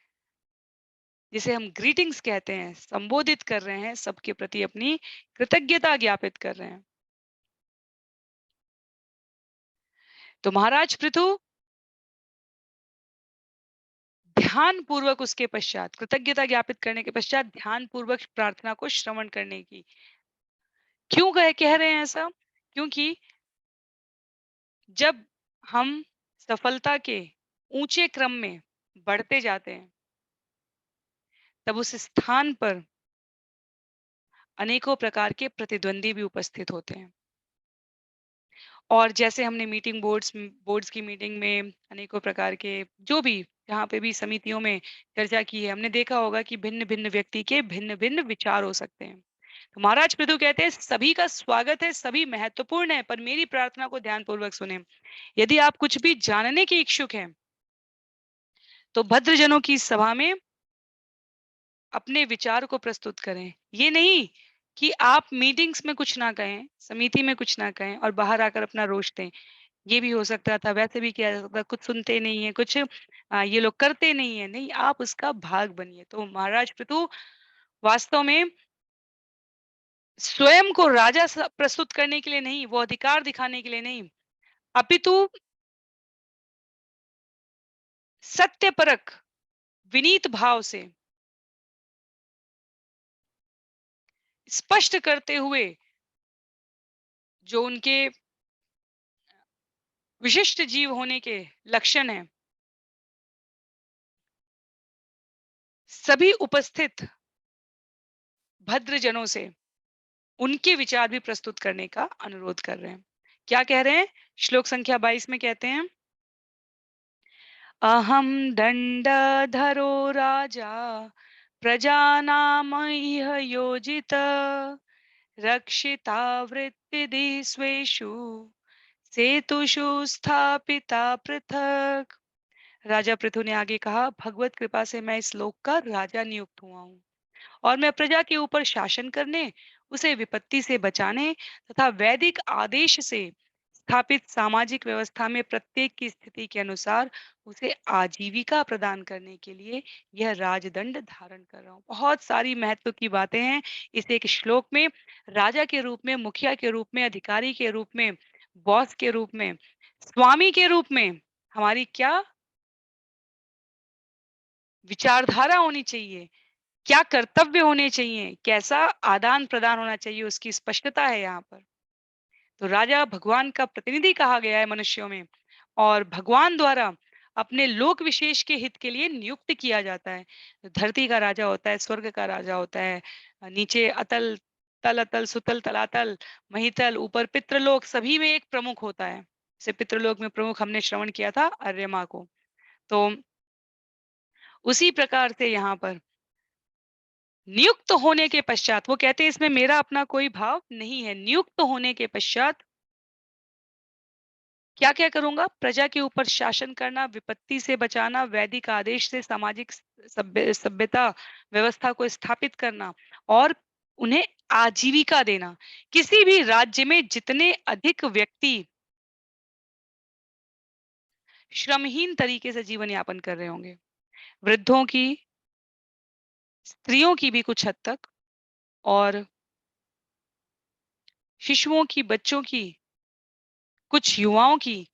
जिसे हम ग्रीटिंग्स कहते हैं, संबोधित कर रहे हैं, सबके प्रति अपनी कृतज्ञता ज्ञापित कर रहे हैं। तो महाराज पृथु ध्यान पूर्वक, उसके पश्चात कृतज्ञता ज्ञापित करने के पश्चात ध्यान पूर्वक प्रार्थना को श्रवण करने की, क्यों कह रहे हैं ऐसा? क्योंकि जब हम सफलता के ऊंचे क्रम में बढ़ते जाते हैं, तब उस स्थान पर अनेकों प्रकार के प्रतिद्वंदी भी उपस्थित होते हैं। और जैसे हमने मीटिंग बोर्ड्स की मीटिंग में अनेकों प्रकार के जो भी जहाँ पे भी समितियों में चर्चा की है, हमने देखा होगा कि भिन्न-भिन्न व्यक्ति के भिन्न-भिन्न विचार हो सकते हैं। तो महाराज पृथु कहते हैं सभी का स्वागत है, सभी महत्वपूर्ण है, पर मेरी प्रार्थना को ध्यानपूर्वक सुनें। यदि आप कुछ भी जानने के इच्छुक हैं, तो भद्रजनों की सभा में अपने विचार को प्रस्तुत करें। ये नहीं कि आप मीटिंग्स में कुछ ना कहें, समिति में कुछ ना कहें और बाहर आकर अपना रोष दें। ये भी हो सकता था, वैसे भी किया जा सकता है, कुछ सुनते नहीं है, कुछ ये लोग करते नहीं है, नहीं आप उसका भाग बनिए। तो महाराज पृथु वास्तव में स्वयं को राजा प्रस्तुत करने के लिए नहीं, वो अधिकार दिखाने के लिए नहीं, अपितु सत्यपरक विनीत भाव से स्पष्ट करते हुए जो उनके विशिष्ट जीव होने के लक्षण हैं, सभी उपस्थित भद्रजनों से उनके विचार भी प्रस्तुत करने का अनुरोध कर रहे हैं। क्या कह रहे हैं? श्लोक संख्या 22 में कहते हैं, अहम दंडधरो राजा प्रजानामह्य योजित रक्षितावृत्तिदि स्वेषु सेतुषु स्थापिता पृथक। राजा पृथु ने आगे कहा, भगवत कृपा से मैं इस लोक का राजा नियुक्त हुआ हूँ और मैं प्रजा के ऊपर शासन करने, उसे विपत्ति से बचाने तथा वैदिक आदेश से स्थापित सामाजिक व्यवस्था में प्रत्येक की स्थिति के अनुसार उसे आजीविका प्रदान करने के लिए यह राजदंड धारण कर रहा हूँ। बहुत सारी महत्व की बातें हैं इस एक श्लोक में। राजा के रूप में, मुखिया के रूप में, अधिकारी के रूप में, बॉस के रूप में, स्वामी के रूप में हमारी क्या विचारधारा होनी चाहिए, क्या कर्तव्य होने चाहिए, कैसा आदान-प्रदान होना चाहिए, उसकी स्पष्टता है यहाँ पर। तो राजा भगवान का प्रतिनिधि कहा गया है मनुष्यों में और भगवान द्वारा अपने लोक विशेष के हित के लिए नियुक्त किया जाता है। धरती का राजा होता है, स्वर्ग का राजा होता है, नीचे अतल, तल अतल, सुतल, तलातल, महितल, ऊपर पितृलोक सभी में एक प्रमुख होता है। जैसे पितृलोक में प्रमुख हमने श्रवण किया था अर्यमा को। तो उसी प्रकार से यहाँ पर नियुक्त होने के पश्चात वो कहते हैं इसमें मेरा अपना कोई भाव नहीं है। नियुक्त होने के पश्चात क्या-क्या करूँगा? प्रजा के ऊपर शासन करना, विपत्ति से बचाना, वैदिक आदेश से सामाजिक सभ्यता व्यवस्था को स्थापित करना और उन्हें आजीविका देना। किसी भी राज्य में जितने अधिक व्यक्ति श्रमहीन तरीके से जीवन यापन कर रहे होंगे, वृद्धों की, स्त्रियों की भी कुछ हद तक और शिशुओं की, बच्चों की, कुछ युवाओं की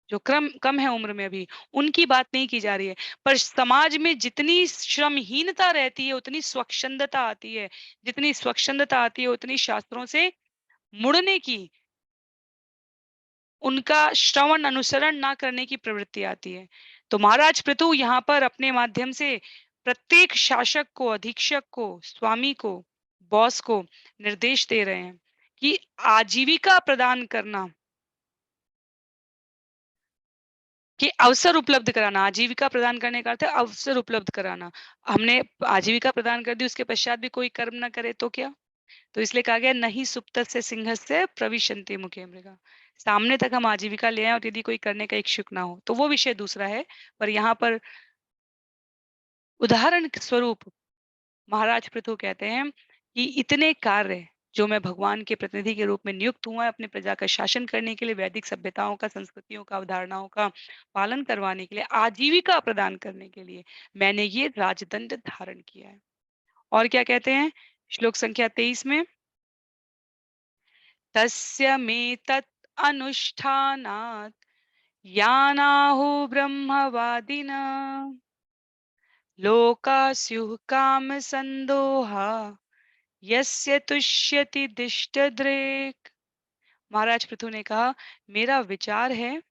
जो क्रम कम है उम्र में अभी, उनकी बात नहीं की जा रही है। पर समाज में जितनी श्रमहीनता रहती है, उतनी स्वच्छंदता आती है। जितनी स्वच्छंदता आती है, उतनी शास्त्रों से मुड़ने की, उनका श्रवण अनुसरण ना करने की प्रवृत्ति आती है। तो महाराज पृथु यहाँ पर अपने माध्यम से प्रत्येक शासक को, अधीक्षक को, स्वामी को, बॉस को निर्देश दे रहे हैं कि आजीविका प्रदान करना कि अवसर उपलब्ध कराना, आजीविका प्रदान करने का अर्थ है अवसर उपलब्ध कराना। हमने आजीविका प्रदान कर दी, उसके पश्चात भी कोई कर्म ना करे तो क्या? तो इसलिए कहा गया नहीं सुप्तस्य सिंहस्य प्रविशन्ति मुखे मृगा। सामने तक हम आजीविका ले आएँ और यदि कोई करने का इच्छुक ना हो, तो वो विषय दूसरा है। पर यहाँ पर उदाहरण के स्वरूप महाराज पृथु कहते हैं कि इतने कार्य जो मैं भगवान के प्रतिनिधि के रूप में नियुक्त हुआ है अपने प्रजा का शासन करने के लिए, वैदिक सभ्यताओं का, संस्कृतियों का, अवधारणाओं का पालन करवाने के लिए, आजीविका प्रदान करने के लिए मैंने ये राजदंड धारण किया है। और क्या कहते हैं श्लोक संख्या 23 में, तस्य में तत् अनुष्ठानात् यानाहु ब्रह्मवादिन लोका स्युः काम संदोहा यस्य तुष्यति दिष्टदृक्। महाराज पृथु ने कहा मेरा विचार है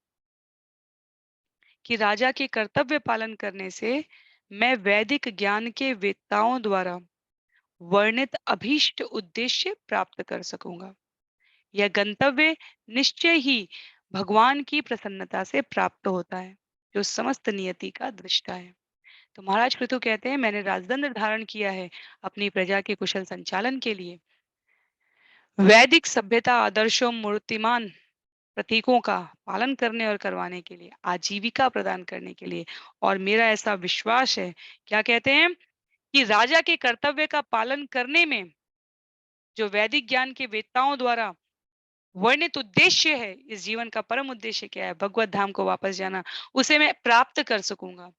कि राजा के कर्तव्य पालन करने से मैं वैदिक ज्ञान के वेत्ताओं द्वारा वर्णित अभीष्ट उद्देश्य प्राप्त कर सकूंगा। यह गंतव्य निश्चय ही भगवान की प्रसन्नता से प्राप्त होता है, जो समस्त नियति का दृष्टा है। तो महाराज पृथु कहते हैं, मैंने राजदंड धारण किया है अपनी प्रजा के कुशल संचालन के लिए, वैदिक सभ्यता आदर्शों मूर्तिमान प्रतीकों का पालन करने और करवाने के लिए, आजीविका प्रदान करने के लिए। और मेरा ऐसा विश्वास है, क्या कहते हैं, कि राजा के कर्तव्य का पालन करने में जो वैदिक ज्ञान के वेत्ताओं द्वारा वर्णित उद्देश्य है, इस जीवन का परम उद्देश्य क्या है, भगवत धाम को वापस जाना, उसे मैं प्राप्त कर सकूंगा।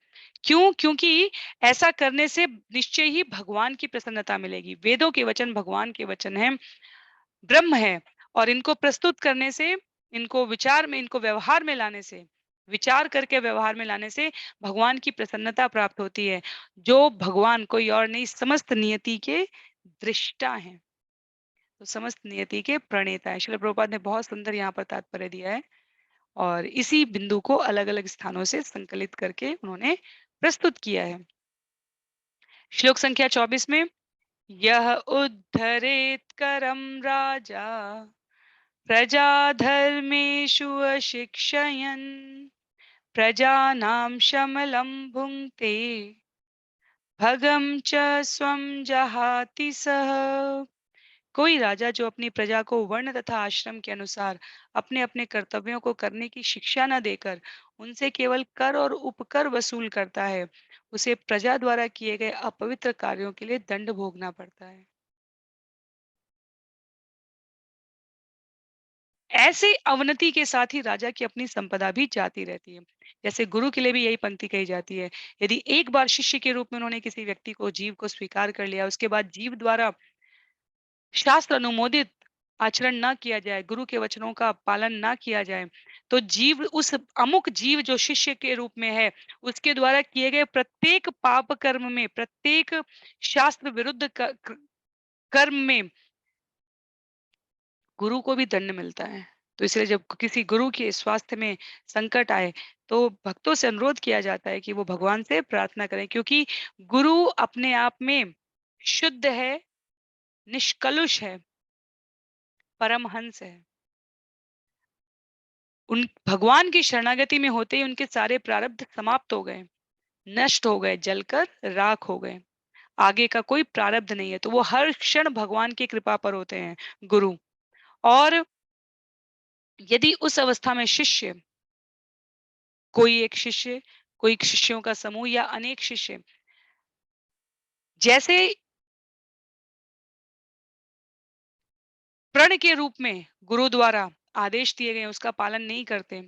क्यों? क्योंकि ऐसा करने से निश्चय ही भगवान की प्रसन्नता मिलेगी। वेदों के वचन भगवान के वचन हैं, ब्रह्म है, और इनको प्रस्तुत करने से, इनको विचार में, इनको व्यवहार में लाने से, विचार करके व्यवहार में लाने से भगवान की प्रसन्नता प्राप्त होती है, जो भगवान कोई और नहीं, समस्त नियति के दृष्टा हैं, तो समस्त नियति के प्रणेता है। श्रील प्रभुपाद ने बहुत सुंदर यहाँ पर तात्पर्य दिया है, और इसी बिंदु को अलग अलग स्थानों से संकलित करके उन्होंने प्रस्तुत किया है। श्लोक संख्या 24 में, यह उद्धरेत करम राजा प्रजाधर्मेषु अशिक्षयन् प्रजानां शमलं भुङ्क्ते भगं च स्वं जहाति सः। कोई राजा जो अपनी प्रजा को वर्ण तथा आश्रम के अनुसार अपने अपने कर्तव्यों को करने की शिक्षा न देकर उनसे केवल कर और उपकर वसूल करता है, उसे प्रजा द्वारा किए गए अपवित्र कार्यों के लिए दंड भोगना पड़ता है। ऐसे अवनति के साथ ही राजा की अपनी संपदा भी जाती रहती है। जैसे गुरु के लिए भी यही पंक्ति कही जाती है, यदि एक बार शिष्य के रूप में उन्होंने किसी व्यक्ति को, जीव को स्वीकार कर लिया, उसके बाद जीव द्वारा शास्त्र अनुमोदित आचरण ना किया जाए, गुरु के वचनों का पालन ना किया जाए, तो जीव, उस अमुक जीव जो शिष्य के रूप में है, उसके द्वारा किए गए प्रत्येक पाप कर्म में, प्रत्येक शास्त्र विरुद्ध कर्म में गुरु को भी दंड मिलता है। तो इसलिए जब किसी गुरु के स्वास्थ्य में संकट आए, तो भक्तों से अनुरोध किया जाता है कि वो भगवान से प्रार्थना करें, क्योंकि गुरु अपने आप में शुद्ध है, निष्कलुष है, परमहंस है। उन भगवान की शरणागति में होते ही उनके सारे प्रारब्ध समाप्त हो गए, नष्ट हो गए, जलकर राख हो गए। आगे का कोई प्रारब्ध नहीं है, तो वो हर क्षण भगवान की कृपा पर होते हैं गुरु। और यदि उस अवस्था में शिष्य, कोई एक शिष्य, कोई शिष्यों का समूह या अनेक शिष्य, जैसे प्रण के रूप में गुरु द्वारा आदेश दिए गए उसका पालन नहीं करते,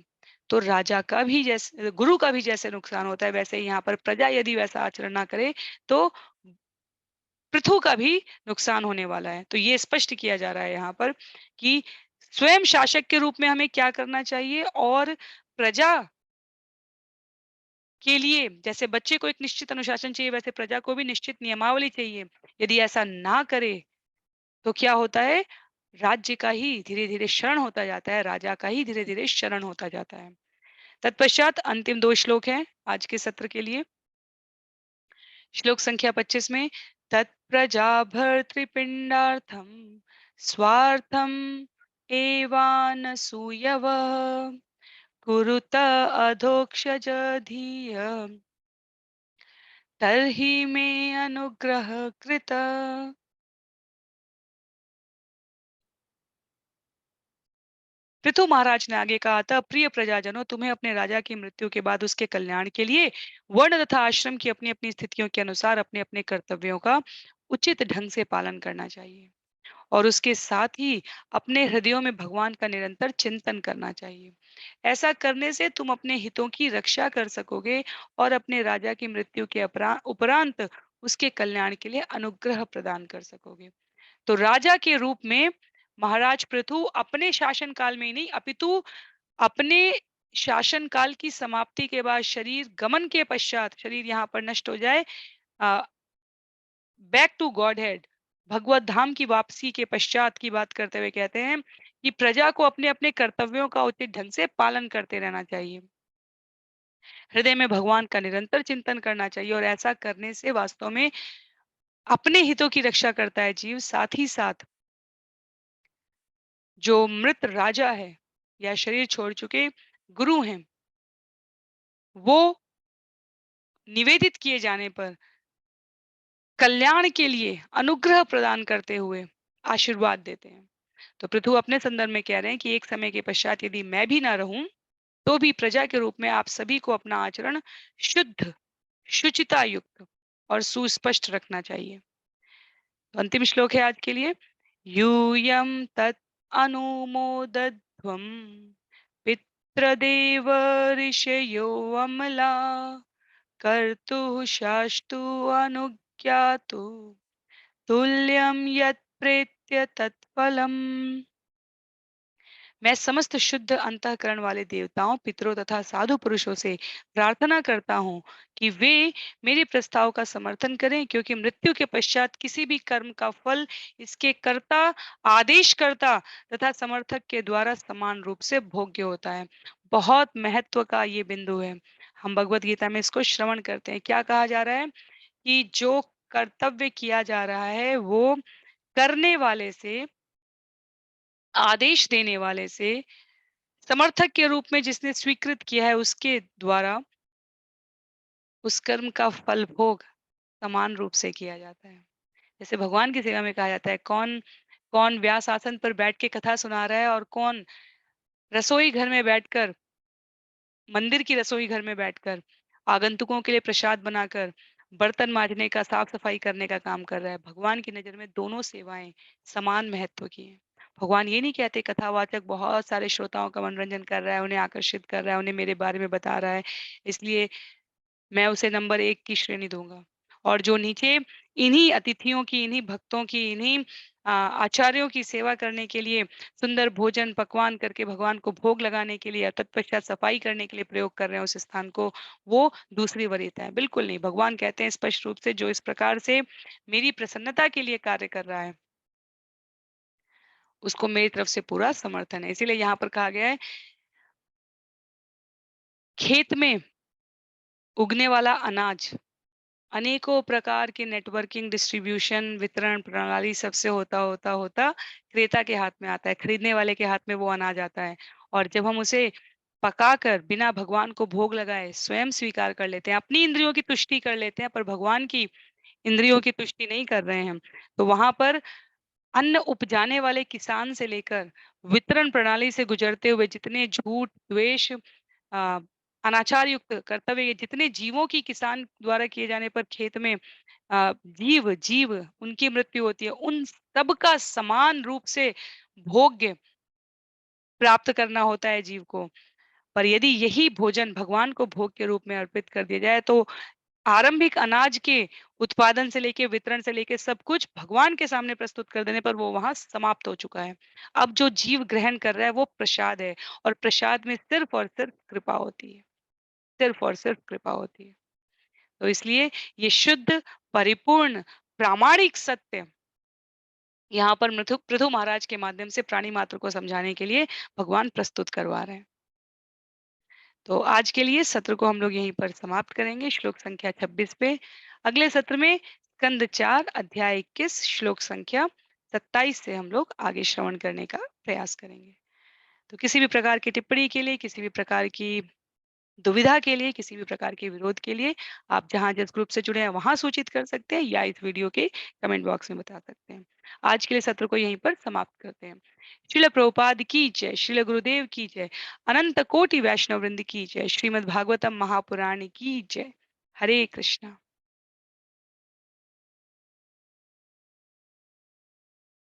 तो राजा का भी, जैसे गुरु का भी जैसे नुकसान होता है, वैसे यहाँ पर प्रजा यदि वैसा आचरण ना करे, तो पृथु का भी नुकसान होने वाला है। तो ये स्पष्ट किया जा रहा है यहाँ पर कि स्वयं शासक के रूप में हमें क्या करना चाहिए, और प्रजा के लिए, जैसे बच्चे को एक निश्चित अनुशासन चाहिए, वैसे प्रजा को भी निश्चित नियमावली चाहिए। यदि ऐसा ना करे, तो क्या होता है, राज्य का ही धीरे धीरे शरण होता जाता है, राजा का ही धीरे धीरे शरण होता जाता है। तत्पश्चात अंतिम 2 श्लोक हैं आज के सत्र के लिए। श्लोक संख्या 25 में, तत्प्रजा भर्तृपिंडार्थम स्वार्थम एवानसूयवः कुरुत अधोक्षज धीय तर्हि मे अनुग्रह कृत। पृथु महाराज ने आगे कहा था, प्रिय प्रजाजनों, तुम्हें अपने राजा की मृत्यु के बाद उसके कल्याण के लिए वर्ण तथा आश्रम की अपनी अपनी स्थितियों के अनुसार अपने अपने कर्तव्यों का उचित ढंग से पालन करना चाहिए, और उसके साथ ही अपने हृदयों में भगवान का निरंतर चिंतन करना चाहिए। ऐसा करने से तुम अपने हितों की रक्षा कर सकोगे और अपने राजा की मृत्यु के उपरांत उसके कल्याण के लिए अनुग्रह प्रदान कर सकोगे। तो राजा के रूप में महाराज पृथु अपने शासन काल में ही नहीं, अपितु अपने शासन काल की समाप्ति के बाद, शरीर गमन के पश्चात, शरीर यहाँ पर नष्ट हो जाए, बैक टू गॉड हेड, भगवत धाम की वापसी के पश्चात की बात करते हुए कहते हैं कि प्रजा को अपने अपने कर्तव्यों का उचित ढंग से पालन करते रहना चाहिए। हृदय में भगवान का निरंतर चिंतन करना चाहिए और ऐसा करने से वास्तव में अपने हितों की रक्षा करता है जीव, साथ ही साथ जो मृत राजा है या शरीर छोड़ चुके गुरु हैं, वो निवेदित किए जाने पर कल्याण के लिए अनुग्रह प्रदान करते हुए आशीर्वाद देते हैं। तो पृथु अपने संदर्भ में कह रहे हैं कि एक समय के पश्चात यदि मैं भी ना रहूं, तो भी प्रजा के रूप में आप सभी को अपना आचरण शुद्ध, शुचिता युक्त और सुस्पष्ट रखना चाहिए। तो अंतिम श्लोक है आज के लिए। यूयं तत् अनुमोदध्वम् पित्रदेव ऋषयो अमला कर्तुः शास्तु अनुज्ञातु तुल्यं यत् प्रेत्य तत्फलम्। मैं समस्त शुद्ध अंतःकरण वाले देवताओं, पितरों तथा साधु पुरुषों से प्रार्थना करता हूँ कि वे मेरे प्रस्ताव का समर्थन करें, क्योंकि मृत्यु के पश्चात किसी भी कर्म का फल इसके कर्ता, आदेशकर्ता तथा समर्थक के द्वारा समान रूप से भोग्य होता है। बहुत महत्व का ये बिंदु है। हम भगवत गीता में इसको श्रवण करते हैं। क्या कहा जा रहा है कि जो कर्तव्य किया जा रहा है वो करने वाले से, आदेश देने वाले से, समर्थक के रूप में जिसने स्वीकृत किया है उसके द्वारा उस कर्म का फल भोग समान रूप से किया जाता है। जैसे भगवान की सेवा में कहा जाता है, कौन कौन व्यास आसन पर बैठ के कथा सुना रहा है और कौन रसोई घर में बैठकर, मंदिर की रसोई घर में बैठकर आगंतुकों के लिए प्रसाद बनाकर बर्तन मांजने का, साफ सफाई करने का काम कर रहा है। भगवान की नजर में दोनों सेवाएं समान महत्व की हैं। भगवान ये नहीं कहते कथावाचक बहुत सारे श्रोताओं का मनोरंजन कर रहा है, उन्हें आकर्षित कर रहा है, उन्हें मेरे बारे में बता रहा है, इसलिए मैं उसे नंबर 1 की श्रेणी दूँगा। और जो नीचे इन्हीं अतिथियों की, इन्हीं भक्तों की, इन्हीं आचार्यों की सेवा करने के लिए सुंदर भोजन पकवान करके भगवान को भोग लगाने के लिए, तत्पश्चात सफाई करने के लिए प्रयोग कर रहे हैं उस स्थान को, वो दूसरी वरीयता है। बिल्कुल नहीं, भगवान कहते हैं स्पष्ट रूप से, जो इस प्रकार से मेरी प्रसन्नता के लिए कार्य कर रहा है, उसको मेरी तरफ से पूरा समर्थन है। इसीलिए यहाँ पर कहा गया है, खेत में उगने वाला अनाज अनेकों प्रकार के नेटवर्किंग, डिस्ट्रीब्यूशन, वितरण प्रणाली सबसे होता क्रेता के हाथ में आता है, खरीदने वाले के हाथ में वो अनाज आता है। और जब हम उसे पकाकर बिना भगवान को भोग लगाए स्वयं स्वीकार कर लेते हैं, अपनी इंद्रियों की तुष्टि कर लेते हैं, पर भगवान की इंद्रियों की तुष्टि नहीं कर रहे हैं हम, तो वहां पर अन्न उपजाने वाले किसान से लेकर वितरण प्रणाली से गुजरते हुए जितने झूठ, द्वेष, अ, अनाचार युक्त कर्तव्य, ये जितने जीवों की किसान द्वारा किए जाने पर खेत में जीव जीव उनकी मृत्यु होती है, उन सब का समान रूप से भोग्य प्राप्त करना होता है जीव को। पर यदि यही भोजन भगवान को भोग के रूप में अर्पित कर दिया जाए, तो आरंभिक अनाज के उत्पादन से लेके, वितरण से लेके सब कुछ भगवान के सामने प्रस्तुत कर देने पर वो वहां समाप्त हो चुका है। अब जो जीव ग्रहण कर रहा है वो प्रसाद है, और प्रसाद में सिर्फ और सिर्फ कृपा होती है, सिर्फ और सिर्फ कृपा होती है। तो इसलिए ये शुद्ध, परिपूर्ण, प्रामाणिक सत्य यहाँ पर मृथु पृथु महाराज के माध्यम से प्राणी मात्र को समझाने के लिए भगवान प्रस्तुत करवा रहे हैं। तो आज के लिए सत्र को हम लोग यहीं पर समाप्त करेंगे, श्लोक संख्या 26 पे। अगले सत्र में स्कंद 4 अध्याय 21 श्लोक संख्या 27 से हम लोग आगे श्रवण करने का प्रयास करेंगे। तो किसी भी प्रकार की टिप्पणी के लिए, किसी भी प्रकार की दुविधा के लिए, किसी भी प्रकार के विरोध के लिए आप जहां जिस ग्रुप से जुड़े हैं वहां सूचित कर सकते हैं, या इस वीडियो के कमेंट बॉक्स में बता सकते हैं। आज के लिए सत्र को यहीं पर समाप्त करते हैं। श्रील प्रभुपाद की जय, श्रील गुरुदेव की जय, अनंत कोटि वैष्णव वृंद की जय, श्रीमद् भागवतम महापुराण की जय। हरे कृष्णा।